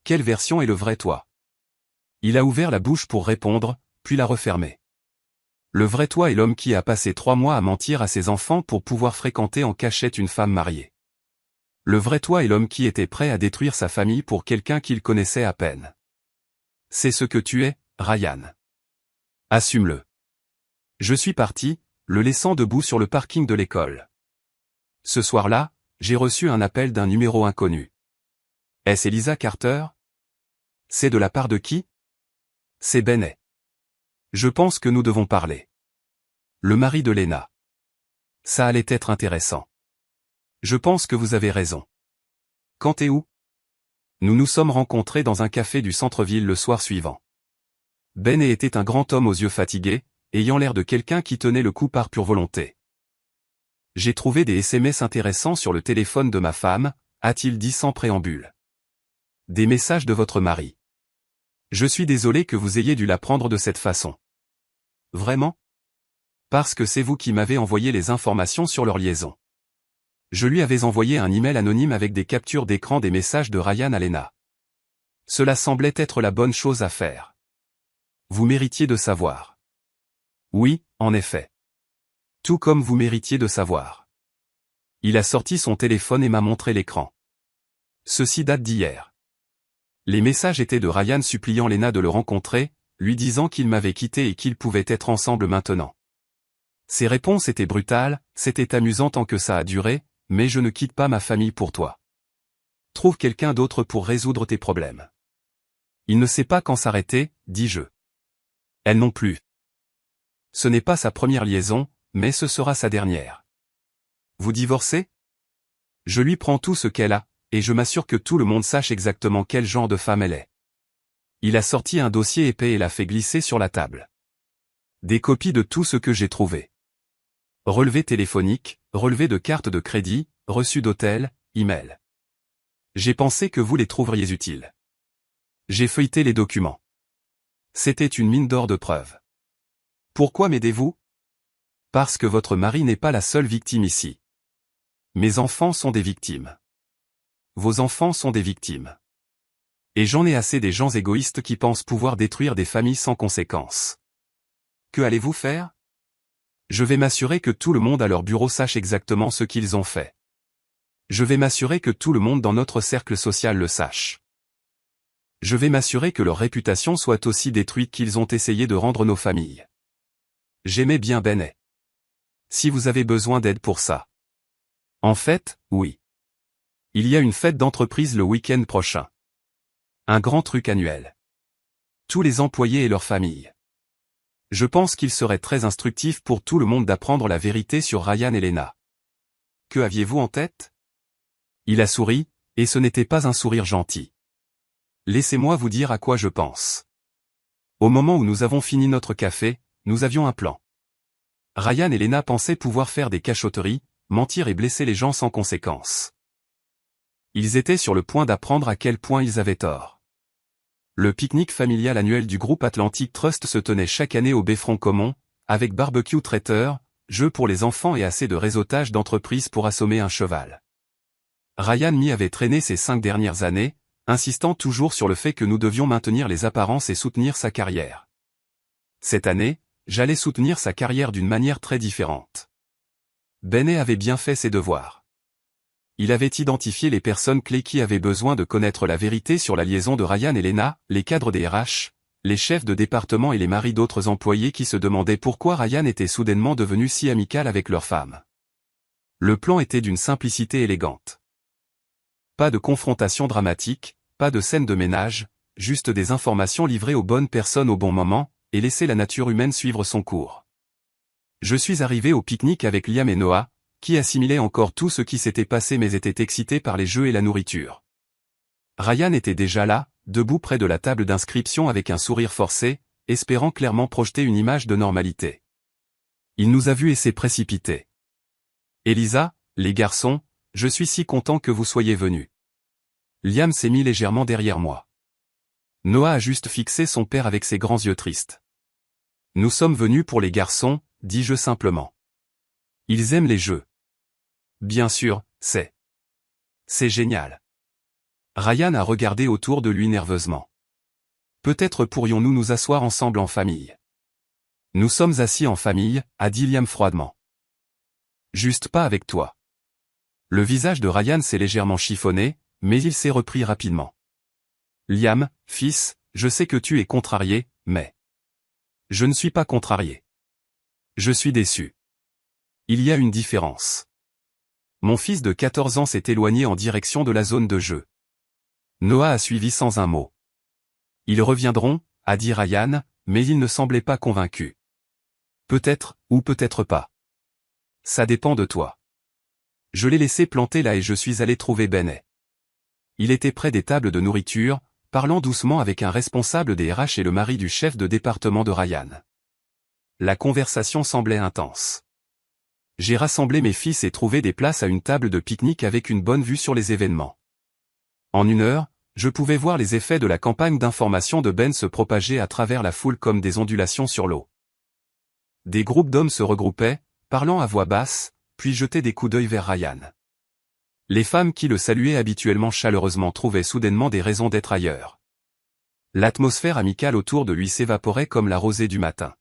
Quelle version est le vrai toi? Il a ouvert la bouche pour répondre, puis l'a refermée. Le vrai toi est l'homme qui a passé 3 mois à mentir à ses enfants pour pouvoir fréquenter en cachette une femme mariée. Le vrai toi est l'homme qui était prêt à détruire sa famille pour quelqu'un qu'il connaissait à peine. C'est ce que tu es, Ryan. Assume-le. Je suis parti, le laissant debout sur le parking de l'école. Ce soir-là, j'ai reçu un appel d'un numéro inconnu. Est-ce Elisa Carter? C'est de la part de qui? C'est Bennet. Je pense que nous devons parler. Le mari de Léna. Ça allait être intéressant. Je pense que vous avez raison. Quand et où? Nous nous sommes rencontrés dans un café du centre-ville le soir suivant. Bennet était un grand homme aux yeux fatigués, ayant l'air de quelqu'un qui tenait le coup par pure volonté. J'ai trouvé des SMS intéressants sur le téléphone de ma femme, a-t-il dit sans préambule. Des messages de votre mari. Je suis désolé que vous ayez dû l'apprendre de cette façon. Vraiment? Parce que c'est vous qui m'avez envoyé les informations sur leur liaison. Je lui avais envoyé un email anonyme avec des captures d'écran des messages de Ryan à Léna. Cela semblait être la bonne chose à faire. Vous méritiez de savoir. Oui, en effet. Tout comme vous méritiez de savoir. Il a sorti son téléphone et m'a montré l'écran. Ceci date d'hier. Les messages étaient de Ryan suppliant Léna de le rencontrer, lui disant qu'il m'avait quitté et qu'ils pouvaient être ensemble maintenant. Ses réponses étaient brutales, c'était amusant tant que ça a duré, mais je ne quitte pas ma famille pour toi. Trouve quelqu'un d'autre pour résoudre tes problèmes. Il ne sait pas quand s'arrêter, dis-je. Elle non plus. Ce n'est pas sa première liaison, mais ce sera sa dernière. Vous divorcez? Je lui prends tout ce qu'elle a, et je m'assure que tout le monde sache exactement quel genre de femme elle est. Il a sorti un dossier épais et l'a fait glisser sur la table. Des copies de tout ce que j'ai trouvé. Relevé téléphonique, relevé de carte de crédit, reçu d'hôtel, email. J'ai pensé que vous les trouveriez utiles. J'ai feuilleté les documents. C'était une mine d'or de preuves. Pourquoi m'aidez-vous? Parce que votre mari n'est pas la seule victime ici. Mes enfants sont des victimes. Vos enfants sont des victimes. Et j'en ai assez des gens égoïstes qui pensent pouvoir détruire des familles sans conséquence. Que allez-vous faire? Je vais m'assurer que tout le monde à leur bureau sache exactement ce qu'ils ont fait. Je vais m'assurer que tout le monde dans notre cercle social le sache. Je vais m'assurer que leur réputation soit aussi détruite qu'ils ont essayé de rendre nos familles. J'aimais bien Bennet. Si vous avez besoin d'aide pour ça. En fait, oui. Il y a une fête d'entreprise le week-end prochain. Un grand truc annuel. Tous les employés et leurs familles. Je pense qu'il serait très instructif pour tout le monde d'apprendre la vérité sur Ryan et Léna. Que aviez-vous en tête? Il a souri, et ce n'était pas un sourire gentil. Laissez-moi vous dire à quoi je pense. Au moment où nous avons fini notre café, nous avions un plan. Ryan et Léna pensaient pouvoir faire des cachotteries, mentir et blesser les gens sans conséquence. Ils étaient sur le point d'apprendre à quel point ils avaient tort. Le pique-nique familial annuel du groupe Atlantic Trust se tenait chaque année au Beffront Common, avec barbecue traiteur, jeux pour les enfants et assez de réseautage d'entreprise pour assommer un cheval. Ryan m'y avait traîné ces 5 dernières années, insistant toujours sur le fait que nous devions maintenir les apparences et soutenir sa carrière. Cette année, j'allais soutenir sa carrière d'une manière très différente. Bennet avait bien fait ses devoirs. Il avait identifié les personnes clés qui avaient besoin de connaître la vérité sur la liaison de Ryan et Lena, les cadres des RH, les chefs de département et les maris d'autres employés qui se demandaient pourquoi Ryan était soudainement devenu si amical avec leur femme. Le plan était d'une simplicité élégante. Pas de confrontation dramatique, pas de scène de ménage, juste des informations livrées aux bonnes personnes au bon moment, et laisser la nature humaine suivre son cours. Je suis arrivé au pique-nique avec Liam et Noah, qui assimilaient encore tout ce qui s'était passé mais étaient excités par les jeux et la nourriture. Ryan était déjà là, debout près de la table d'inscription avec un sourire forcé, espérant clairement projeter une image de normalité. Il nous a vus et s'est précipité. Elisa, les garçons, je suis si content que vous soyez venus. Liam s'est mis légèrement derrière moi. Noah a juste fixé son père avec ses grands yeux tristes. Nous sommes venus pour les garçons, dis-je simplement. Ils aiment les jeux. Bien sûr, c'est génial. Ryan a regardé autour de lui nerveusement. Peut-être pourrions-nous nous asseoir ensemble en famille. Nous sommes assis en famille, a dit Liam froidement. Juste pas avec toi. Le visage de Ryan s'est légèrement chiffonné, mais il s'est repris rapidement. Liam, fils, je sais que tu es contrarié, mais... Je ne suis pas contrarié. Je suis déçu. Il y a une différence. Mon fils de 14 ans s'est éloigné en direction de la zone de jeu. Noah a suivi sans un mot. Ils reviendront, a dit Ryan, mais il ne semblait pas convaincu. Peut-être, ou peut-être pas. Ça dépend de toi. Je l'ai laissé planter là et je suis allé trouver Ben. Il était près des tables de nourriture, parlant doucement avec un responsable des RH et le mari du chef de département de Ryan. La conversation semblait intense. J'ai rassemblé mes fils et trouvé des places à une table de pique-nique avec une bonne vue sur les événements. En 1 heure, je pouvais voir les effets de la campagne d'information de Ben se propager à travers la foule comme des ondulations sur l'eau. Des groupes d'hommes se regroupaient, parlant à voix basse, puis jetaient des coups d'œil vers Ryan. Les femmes qui le saluaient habituellement chaleureusement trouvaient soudainement des raisons d'être ailleurs. L'atmosphère amicale autour de lui s'évaporait comme la rosée du matin.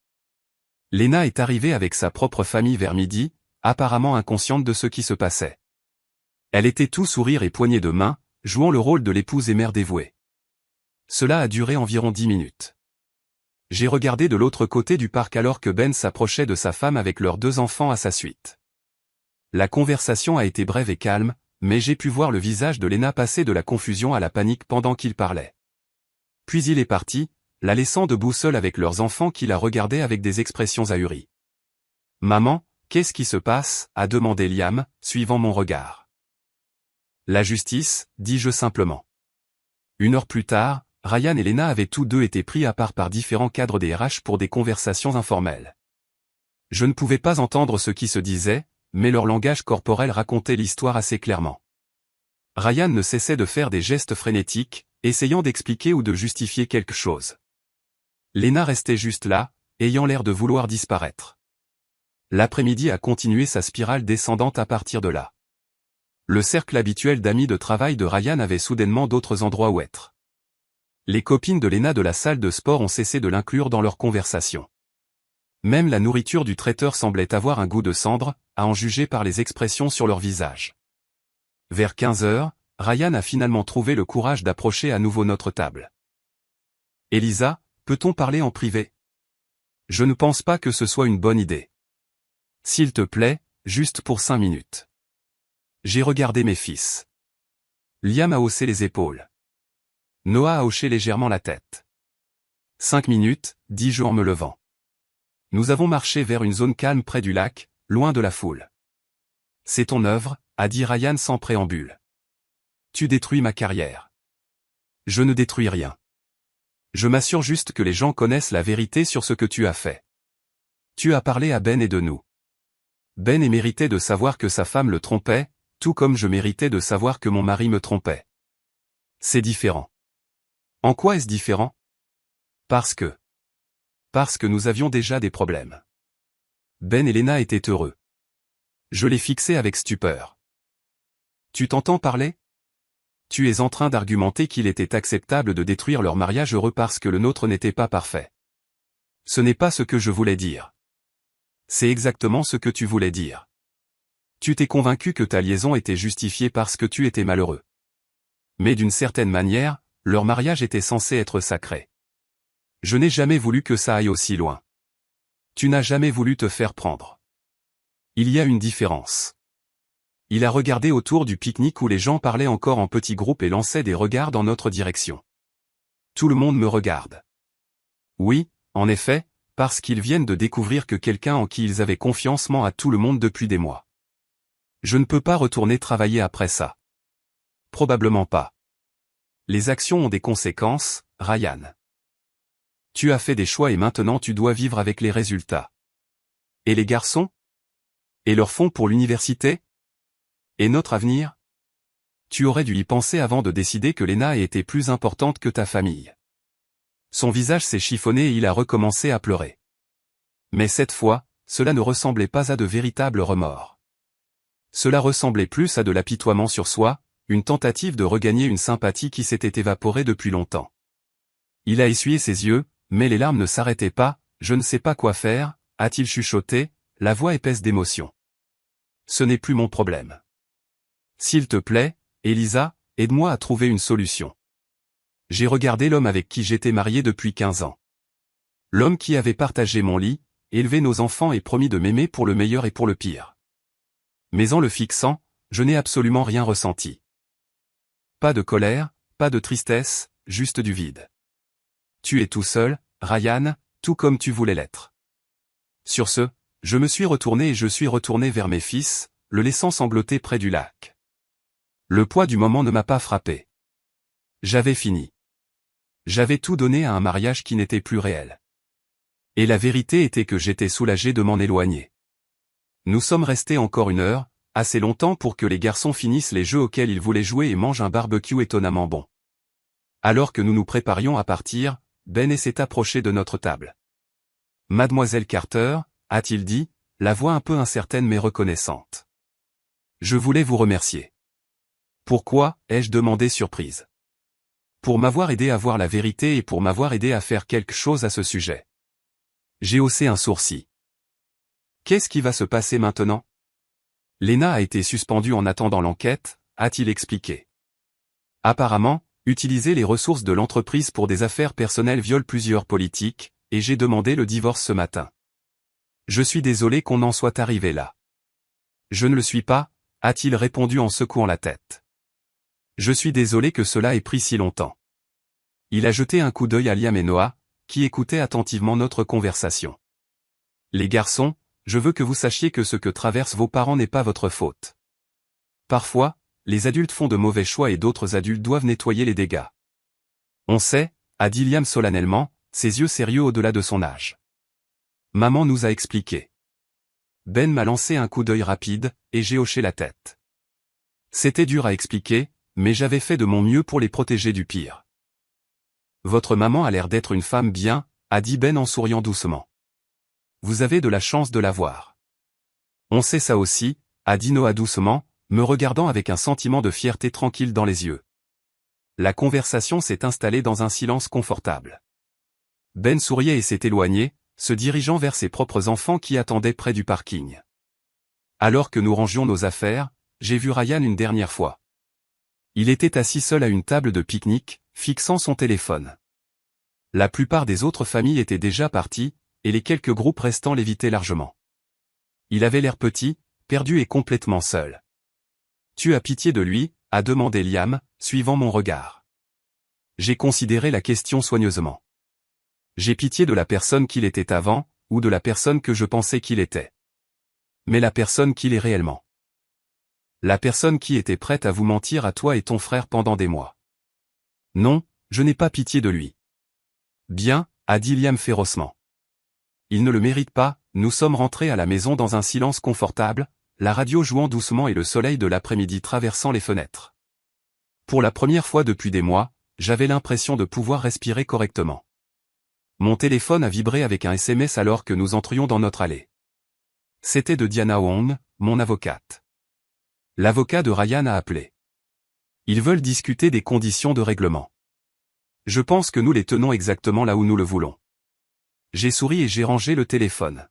Lena est arrivée avec sa propre famille vers midi, apparemment inconsciente de ce qui se passait. Elle était tout sourire et poignée de main, jouant le rôle de l'épouse et mère dévouée. Cela a duré environ 10 minutes. J'ai regardé de l'autre côté du parc alors que Ben s'approchait de sa femme avec leurs 2 enfants à sa suite. La conversation a été brève et calme, mais j'ai pu voir le visage de Lena passer de la confusion à la panique pendant qu'il parlait. Puis il est parti, la laissant debout seule avec leurs enfants qui la regardaient avec des expressions ahuries. « Maman, qu'est-ce qui se passe ?» a demandé Liam, suivant mon regard. « La justice, dis-je simplement. » 1 heure plus tard, Ryan et Lena avaient tous deux été pris à part par différents cadres des RH pour des conversations informelles. Je ne pouvais pas entendre ce qui se disait, mais leur langage corporel racontait l'histoire assez clairement. Ryan ne cessait de faire des gestes frénétiques, essayant d'expliquer ou de justifier quelque chose. Lena restait juste là, ayant l'air de vouloir disparaître. L'après-midi a continué sa spirale descendante à partir de là. Le cercle habituel d'amis de travail de Ryan avait soudainement d'autres endroits où être. Les copines de Lena de la salle de sport ont cessé de l'inclure dans leurs conversations. Même la nourriture du traiteur semblait avoir un goût de cendre, à en juger par les expressions sur leur visage. Vers 15 heures, Ryan a finalement trouvé le courage d'approcher à nouveau notre table. « Elisa, peut-on parler en privé ? Je ne pense pas que ce soit une bonne idée. S'il te plaît, juste pour 5 minutes. » J'ai regardé mes fils. Liam a haussé les épaules. Noah a hoché légèrement la tête. 5 minutes, dis-je en me levant. Nous avons marché vers une zone calme près du lac, loin de la foule. C'est ton œuvre, a dit Ryan sans préambule. Tu détruis ma carrière. Je ne détruis rien. Je m'assure juste que les gens connaissent la vérité sur ce que tu as fait. Tu as parlé à Ben et de nous. Ben méritait de savoir que sa femme le trompait, tout comme je méritais de savoir que mon mari me trompait. C'est différent. En quoi est-ce différent ? Parce que nous avions déjà des problèmes. Ben et Lena étaient heureux. Je les fixais avec stupeur. Tu t'entends parler ? Tu es en train d'argumenter qu'il était acceptable de détruire leur mariage heureux parce que le nôtre n'était pas parfait. Ce n'est pas ce que je voulais dire. C'est exactement ce que tu voulais dire. Tu t'es convaincu que ta liaison était justifiée parce que tu étais malheureux. Mais d'une certaine manière, leur mariage était censé être sacré. Je n'ai jamais voulu que ça aille aussi loin. Tu n'as jamais voulu te faire prendre. Il y a une différence. Il a regardé autour du pique-nique où les gens parlaient encore en petits groupes et lançaient des regards dans notre direction. Tout le monde me regarde. Oui, en effet, parce qu'ils viennent de découvrir que quelqu'un en qui ils avaient confiance ment à tout le monde depuis des mois. Je ne peux pas retourner travailler après ça. Probablement pas. Les actions ont des conséquences, Ryan. Tu as fait des choix et maintenant tu dois vivre avec les résultats. Et les garçons? Et leur fonds pour l'université? Et notre avenir? Tu aurais dû y penser avant de décider que Lena était plus importante que ta famille. Son visage s'est chiffonné et il a recommencé à pleurer. Mais cette fois, cela ne ressemblait pas à de véritables remords. Cela ressemblait plus à de l'apitoiement sur soi, une tentative de regagner une sympathie qui s'était évaporée depuis longtemps. Il a essuyé ses yeux, mais les larmes ne s'arrêtaient pas. Je ne sais pas quoi faire, a-t-il chuchoté, la voix épaisse d'émotion. Ce n'est plus mon problème. S'il te plaît, Elisa, aide-moi à trouver une solution. J'ai regardé l'homme avec qui j'étais marié depuis 15 ans. L'homme qui avait partagé mon lit, élevé nos enfants et promis de m'aimer pour le meilleur et pour le pire. Mais en le fixant, je n'ai absolument rien ressenti. Pas de colère, pas de tristesse, juste du vide. Tu es tout seul, Ryan, tout comme tu voulais l'être. Sur ce, je me suis retourné et je suis retourné vers mes fils, le laissant sangloter près du lac. Le poids du moment ne m'a pas frappé. J'avais fini. J'avais tout donné à un mariage qui n'était plus réel. Et la vérité était que j'étais soulagé de m'en éloigner. Nous sommes restés encore 1 heure, assez longtemps pour que les garçons finissent les jeux auxquels ils voulaient jouer et mangent un barbecue étonnamment bon. Alors que nous nous préparions à partir, Ben s'est approché de notre table. « Mademoiselle Carter », a-t-il dit, la voix un peu incertaine mais reconnaissante. « Je voulais vous remercier. »« Pourquoi ?» ai-je demandé surprise. « Pour m'avoir aidé à voir la vérité et pour m'avoir aidé à faire quelque chose à ce sujet. » J'ai haussé un sourcil. « Qu'est-ce qui va se passer maintenant ? » Lena a été suspendue en attendant l'enquête, a-t-il expliqué. Apparemment, utiliser les ressources de l'entreprise pour des affaires personnelles viole plusieurs politiques, et j'ai demandé le divorce ce matin. Je suis désolé qu'on en soit arrivé là. Je ne le suis pas, a-t-il répondu en secouant la tête. Je suis désolé que cela ait pris si longtemps. Il a jeté un coup d'œil à Liam et Noah, qui écoutaient attentivement notre conversation. Les garçons, je veux que vous sachiez que ce que traversent vos parents n'est pas votre faute. Parfois, les adultes font de mauvais choix et d'autres adultes doivent nettoyer les dégâts. On sait, a dit Liam solennellement, ses yeux sérieux au-delà de son âge. Maman nous a expliqué. Ben m'a lancé un coup d'œil rapide, et j'ai hoché la tête. C'était dur à expliquer, mais j'avais fait de mon mieux pour les protéger du pire. Votre maman a l'air d'être une femme bien, a dit Ben en souriant doucement. Vous avez de la chance de la voir. On sait ça aussi, a dit Noah doucement, me regardant avec un sentiment de fierté tranquille dans les yeux. La conversation s'est installée dans un silence confortable. Ben souriait et s'est éloigné, se dirigeant vers ses propres enfants qui attendaient près du parking. Alors que nous rangions nos affaires, j'ai vu Ryan une dernière fois. Il était assis seul à une table de pique-nique, fixant son téléphone. La plupart des autres familles étaient déjà parties, et les quelques groupes restants l'évitaient largement. Il avait l'air petit, perdu et complètement seul. « Tu as pitié de lui ?» a demandé Liam, suivant mon regard. J'ai considéré la question soigneusement. J'ai pitié de la personne qu'il était avant, ou de la personne que je pensais qu'il était. Mais la personne qu'il est réellement. La personne qui était prête à vous mentir à toi et ton frère pendant des mois. Non, je n'ai pas pitié de lui. Bien, a dit Liam férocement. Il ne le mérite pas. Nous sommes rentrés à la maison dans un silence confortable, la radio jouant doucement et le soleil de l'après-midi traversant les fenêtres. Pour la première fois depuis des mois, j'avais l'impression de pouvoir respirer correctement. Mon téléphone a vibré avec un SMS alors que nous entrions dans notre allée. C'était de Diana Wong, mon avocate. L'avocat de Ryan a appelé. Ils veulent discuter des conditions de règlement. Je pense que nous les tenons exactement là où nous le voulons. J'ai souri et j'ai rangé le téléphone.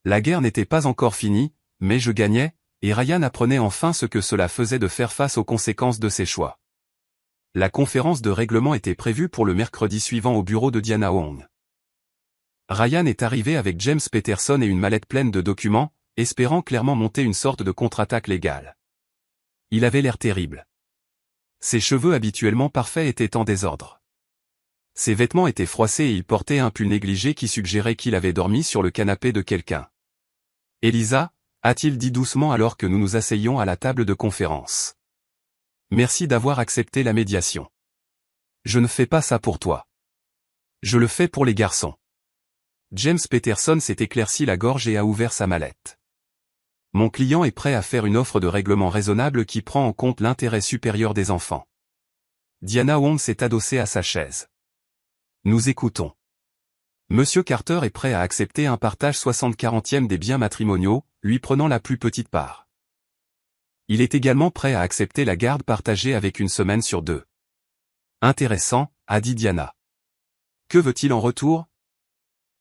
La guerre n'était pas encore finie, mais je gagnais, et Ryan apprenait enfin ce que cela faisait de faire face aux conséquences de ses choix. La conférence de règlement était prévue pour le mercredi suivant au bureau de Diana Wong. Ryan est arrivé avec James Peterson et une mallette pleine de documents, espérant clairement monter une sorte de contre-attaque légale. Il avait l'air terrible. Ses cheveux habituellement parfaits étaient en désordre. Ses vêtements étaient froissés et il portait un pull négligé qui suggérait qu'il avait dormi sur le canapé de quelqu'un. « Elisa » a-t-il dit doucement alors que nous nous asseyions à la table de conférence. « Merci d'avoir accepté la médiation. Je ne fais pas ça pour toi. Je le fais pour les garçons. » James Peterson s'est éclairci la gorge et a ouvert sa mallette. « Mon client est prêt à faire une offre de règlement raisonnable qui prend en compte l'intérêt supérieur des enfants. » Diana Wong s'est adossée à sa chaise. « Nous écoutons. » Monsieur Carter est prêt à accepter un partage 60/40 des biens matrimoniaux, lui prenant la plus petite part. Il est également prêt à accepter la garde partagée avec une semaine sur 2. Intéressant, a dit Diana. Que veut-il en retour?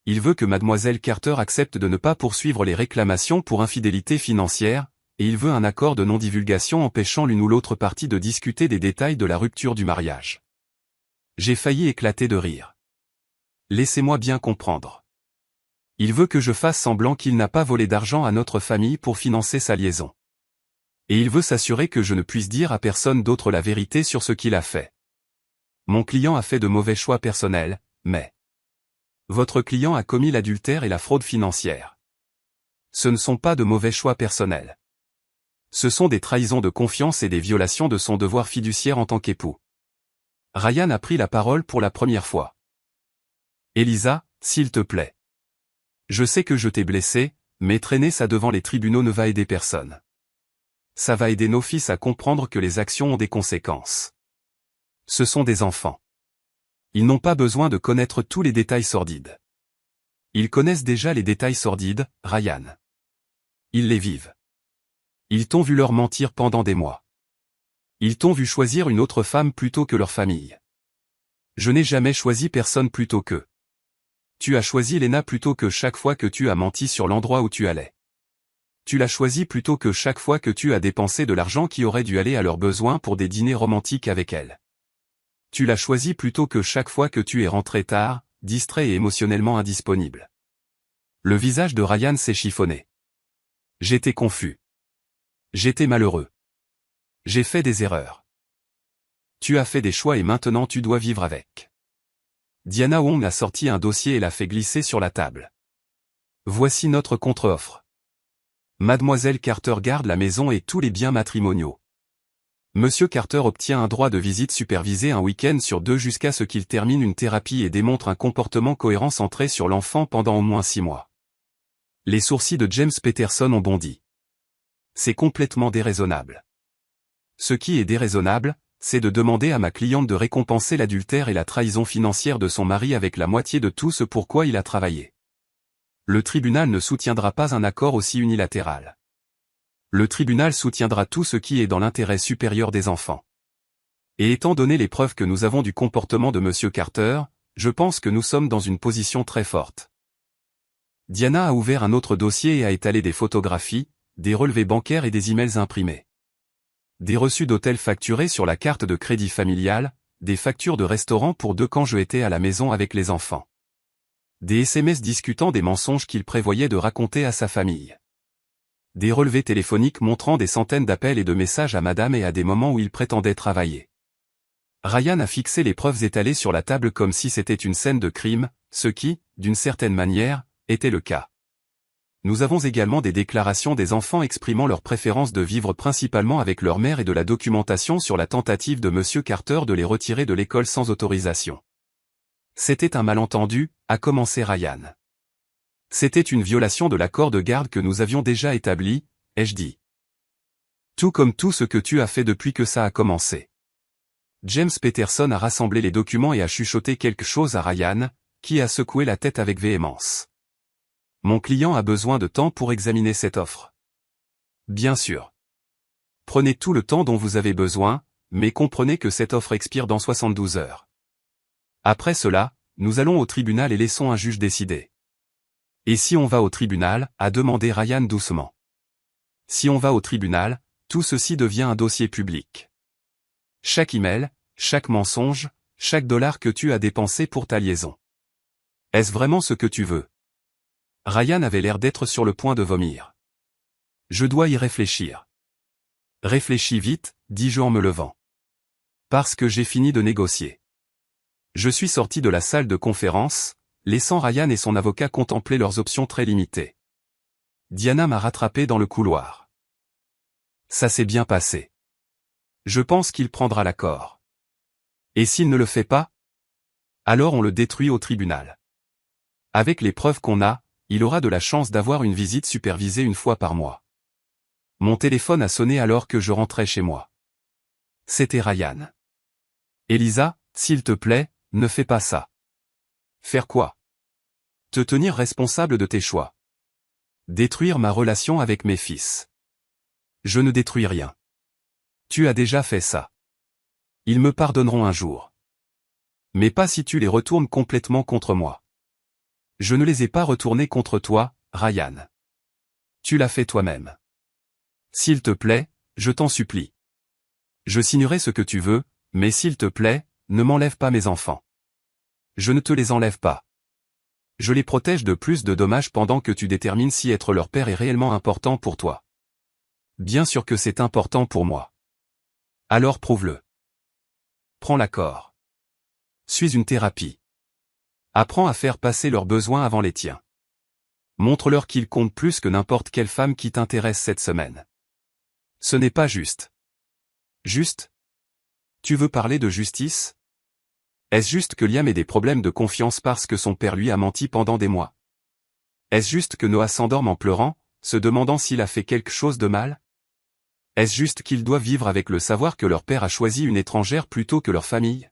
Il veut que mademoiselle Carter accepte de ne pas poursuivre les réclamations pour infidélité financière, et il veut un accord de non-divulgation empêchant l'une ou l'autre partie de discuter des détails de la rupture du mariage. J'ai failli éclater de rire. Laissez-moi bien comprendre. Il veut que je fasse semblant qu'il n'a pas volé d'argent à notre famille pour financer sa liaison. Et il veut s'assurer que je ne puisse dire à personne d'autre la vérité sur ce qu'il a fait. Mon client a fait de mauvais choix personnels, mais... Votre client a commis l'adultère et la fraude financière. Ce ne sont pas de mauvais choix personnels. Ce sont des trahisons de confiance et des violations de son devoir fiduciaire en tant qu'époux. Ryan a pris la parole pour la première fois. Elisa, s'il te plaît. Je sais que je t'ai blessé, mais traîner ça devant les tribunaux ne va aider personne. Ça va aider nos fils à comprendre que les actions ont des conséquences. Ce sont des enfants. Ils n'ont pas besoin de connaître tous les détails sordides. Ils connaissent déjà les détails sordides, Ryan. Ils les vivent. Ils t'ont vu leur mentir pendant des mois. Ils t'ont vu choisir une autre femme plutôt que leur famille. Je n'ai jamais choisi personne plutôt qu'eux. Tu as choisi Lena plutôt que chaque fois que tu as menti sur l'endroit où tu allais. Tu l'as choisi plutôt que chaque fois que tu as dépensé de l'argent qui aurait dû aller à leurs besoins pour des dîners romantiques avec elle. Tu l'as choisi plutôt que chaque fois que tu es rentré tard, distrait et émotionnellement indisponible. Le visage de Ryan s'est chiffonné. J'étais confus. J'étais malheureux. J'ai fait des erreurs. Tu as fait des choix et maintenant tu dois vivre avec. Diana Wong a sorti un dossier et l'a fait glisser sur la table. Voici notre contre-offre. Mademoiselle Carter garde la maison et tous les biens matrimoniaux. Monsieur Carter obtient un droit de visite supervisé un week-end sur 2 jusqu'à ce qu'il termine une thérapie et démontre un comportement cohérent centré sur l'enfant pendant au moins 6 mois. Les sourcils de James Peterson ont bondi. C'est complètement déraisonnable. Ce qui est déraisonnable, c'est de demander à ma cliente de récompenser l'adultère et la trahison financière de son mari avec la moitié de tout ce pour quoi il a travaillé. Le tribunal ne soutiendra pas un accord aussi unilatéral. Le tribunal soutiendra tout ce qui est dans l'intérêt supérieur des enfants. Et étant donné les preuves que nous avons du comportement de M. Carter, je pense que nous sommes dans une position très forte. Diana a ouvert un autre dossier et a étalé des photographies, des relevés bancaires et des emails imprimés. Des reçus d'hôtel facturés sur la carte de crédit familiale, des factures de restaurant pour 2 quand je étais à la maison avec les enfants. Des SMS discutant des mensonges qu'il prévoyait de raconter à sa famille. Des relevés téléphoniques montrant des centaines d'appels et de messages à madame et à des moments où il prétendait travailler. Ryan a fixé les preuves étalées sur la table comme si c'était une scène de crime, ce qui, d'une certaine manière, était le cas. Nous avons également des déclarations des enfants exprimant leur préférence de vivre principalement avec leur mère et de la documentation sur la tentative de M. Carter de les retirer de l'école sans autorisation. C'était un malentendu, a commencé Ryan. C'était une violation de l'accord de garde que nous avions déjà établi, ai-je dit. Tout comme tout ce que tu as fait depuis que ça a commencé. James Peterson a rassemblé les documents et a chuchoté quelque chose à Ryan, qui a secoué la tête avec véhémence. Mon client a besoin de temps pour examiner cette offre. Bien sûr. Prenez tout le temps dont vous avez besoin, mais comprenez que cette offre expire dans 72 heures. Après cela, nous allons au tribunal et laissons un juge décider. Et si on va au tribunal, a demandé Ryan doucement. Si on va au tribunal, tout ceci devient un dossier public. Chaque email, chaque mensonge, chaque dollar que tu as dépensé pour ta liaison. Est-ce vraiment ce que tu veux? Ryan avait l'air d'être sur le point de vomir. Je dois y réfléchir. Réfléchis vite, dis-je en me levant. Parce que j'ai fini de négocier. Je suis sorti de la salle de conférence, laissant Ryan et son avocat contempler leurs options très limitées. Diana m'a rattrapé dans le couloir. Ça s'est bien passé. Je pense qu'il prendra l'accord. Et s'il ne le fait pas? Alors on le détruit au tribunal. Avec les preuves qu'on a, il aura de la chance d'avoir une visite supervisée une fois par mois. Mon téléphone a sonné alors que je rentrais chez moi. C'était Ryan. Elisa, s'il te plaît, ne fais pas ça. Faire quoi? Te tenir responsable de tes choix. Détruire ma relation avec mes fils. Je ne détruis rien. Tu as déjà fait ça. Ils me pardonneront un jour. Mais pas si tu les retournes complètement contre moi. Je ne les ai pas retournés contre toi, Ryan. Tu l'as fait toi-même. S'il te plaît, je t'en supplie. Je signerai ce que tu veux, mais s'il te plaît, ne m'enlève pas mes enfants. Je ne te les enlève pas. Je les protège de plus de dommages pendant que tu détermines si être leur père est réellement important pour toi. Bien sûr que c'est important pour moi. Alors prouve-le. Prends l'accord. Suis une thérapie. Apprends à faire passer leurs besoins avant les tiens. Montre-leur qu'ils comptent plus que n'importe quelle femme qui t'intéresse cette semaine. Ce n'est pas juste. Juste? Tu veux parler de justice? Est-ce juste que Liam ait des problèmes de confiance parce que son père lui a menti pendant des mois? Est-ce juste que Noah s'endorme en pleurant, se demandant s'il a fait quelque chose de mal? Est-ce juste qu'ils doivent vivre avec le savoir que leur père a choisi une étrangère plutôt que leur famille?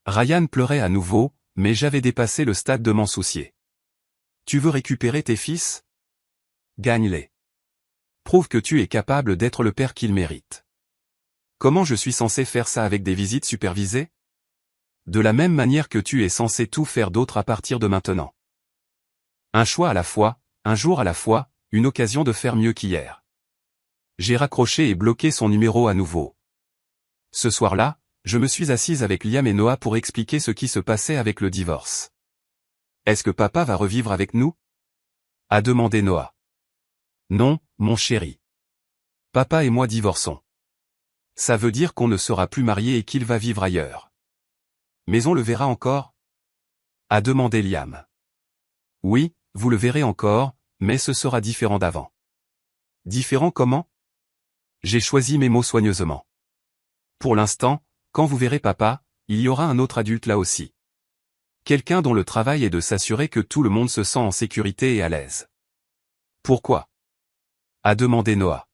Ryan pleurait à nouveau, mais j'avais dépassé le stade de m'en soucier. Tu veux récupérer tes fils? Gagne-les. Prouve que tu es capable d'être le père qu'ils méritent. Comment je suis censé faire ça avec des visites supervisées? De la même manière que tu es censé tout faire d'autre à partir de maintenant. Un choix à la fois, un jour à la fois, une occasion de faire mieux qu'hier. J'ai raccroché et bloqué son numéro à nouveau. Ce soir-là, je me suis assise avec Liam et Noah pour expliquer ce qui se passait avec le divorce. Est-ce que papa va revivre avec nous? A demandé Noah. Non, mon chéri. Papa et moi divorçons. Ça veut dire qu'on ne sera plus mariés et qu'il va vivre ailleurs. Mais on le verra encore? A demandé Liam. Oui, vous le verrez encore, mais ce sera différent d'avant. Différent comment? J'ai choisi mes mots soigneusement. Pour l'instant, quand vous verrez papa, il y aura un autre adulte là aussi. Quelqu'un dont le travail est de s'assurer que tout le monde se sent en sécurité et à l'aise. Pourquoi? A demandé Noah.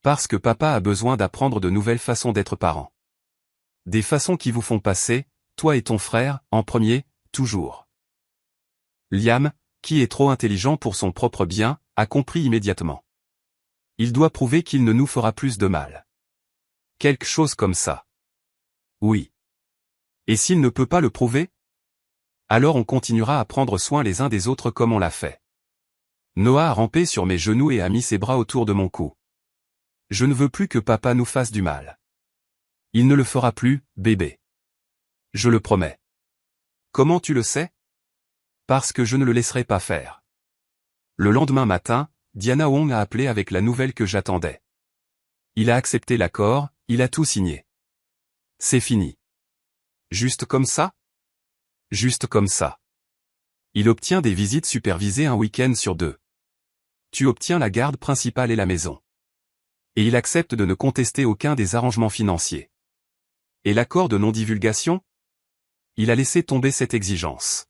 Parce que papa a besoin d'apprendre de nouvelles façons d'être parent. Des façons qui vous font passer, toi et ton frère, en premier, toujours. Liam, qui est trop intelligent pour son propre bien, a compris immédiatement. Il doit prouver qu'il ne nous fera plus de mal. Quelque chose comme ça. Oui. Et s'il ne peut pas le prouver? Alors on continuera à prendre soin les uns des autres comme on l'a fait. Noah a rampé sur mes genoux et a mis ses bras autour de mon cou. Je ne veux plus que papa nous fasse du mal. Il ne le fera plus, bébé. Je le promets. Comment tu le sais? Parce que je ne le laisserai pas faire. Le lendemain matin, Diana Wong a appelé avec la nouvelle que j'attendais. Il a accepté l'accord, il a tout signé. C'est fini. Juste comme ça? Juste comme ça. Il obtient des visites supervisées un week-end sur 2. Tu obtiens la garde principale et la maison. Et il accepte de ne contester aucun des arrangements financiers. Et l'accord de non-divulgation? Il a laissé tomber cette exigence.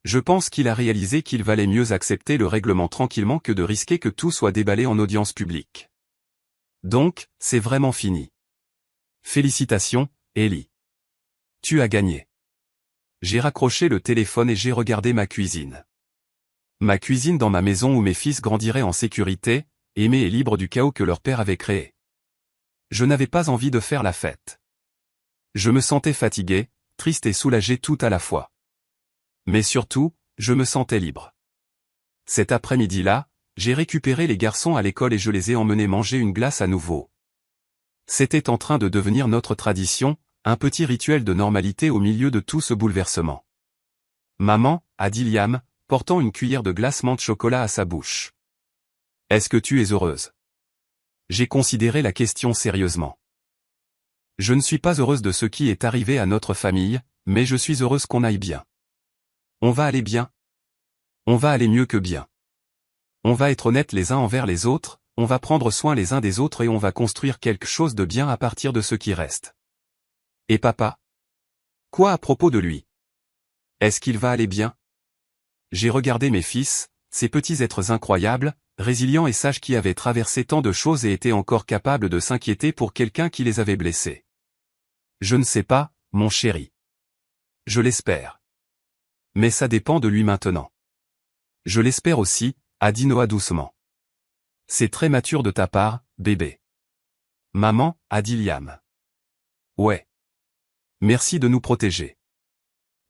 Je pense qu'il a réalisé qu'il valait mieux accepter le règlement tranquillement que de risquer que tout soit déballé en audience publique. Donc, c'est vraiment fini. Félicitations, Ellie. Tu as gagné. J'ai raccroché le téléphone et j'ai regardé ma cuisine. Ma cuisine dans ma maison où mes fils grandiraient en sécurité, aimés et libres du chaos que leur père avait créé. Je n'avais pas envie de faire la fête. Je me sentais fatigué, triste et soulagé tout à la fois. Mais surtout, je me sentais libre. Cet après-midi-là, J'ai récupéré les garçons à l'école et je les ai emmenés manger une glace à nouveau. C'était en train de devenir notre tradition, un petit rituel de normalité au milieu de tout ce bouleversement. Maman, a dit Liam, portant une cuillère de glace menthe chocolat à sa bouche. Est-ce que tu es heureuse? J'ai considéré la question sérieusement. Je ne suis pas heureuse de ce qui est arrivé à notre famille, mais je suis heureuse qu'on aille bien. On va aller bien. On va aller mieux que bien. On va être honnêtes les uns envers les autres, on va prendre soin les uns des autres et on va construire quelque chose de bien à partir de ce qui reste. Et papa? Quoi à propos de lui? Est-ce qu'il va aller bien? J'ai regardé mes fils, ces petits êtres incroyables, résilients et sages qui avaient traversé tant de choses et étaient encore capables de s'inquiéter pour quelqu'un qui les avait blessés. Je ne sais pas, mon chéri. Je l'espère. Mais ça dépend de lui maintenant. Je l'espère aussi, a dit Noah doucement. C'est très mature de ta part, bébé. Maman, a dit Liam. Ouais. Merci de nous protéger.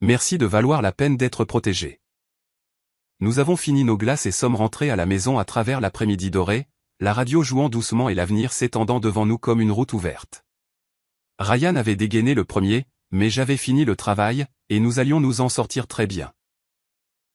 Merci de valoir la peine d'être protégé. Nous avons fini nos glaces et sommes rentrés à la maison à travers l'après-midi doré, la radio jouant doucement et l'avenir s'étendant devant nous comme une route ouverte. Ryan avait dégainé le premier, mais j'avais fini le travail, et nous allions nous en sortir très bien.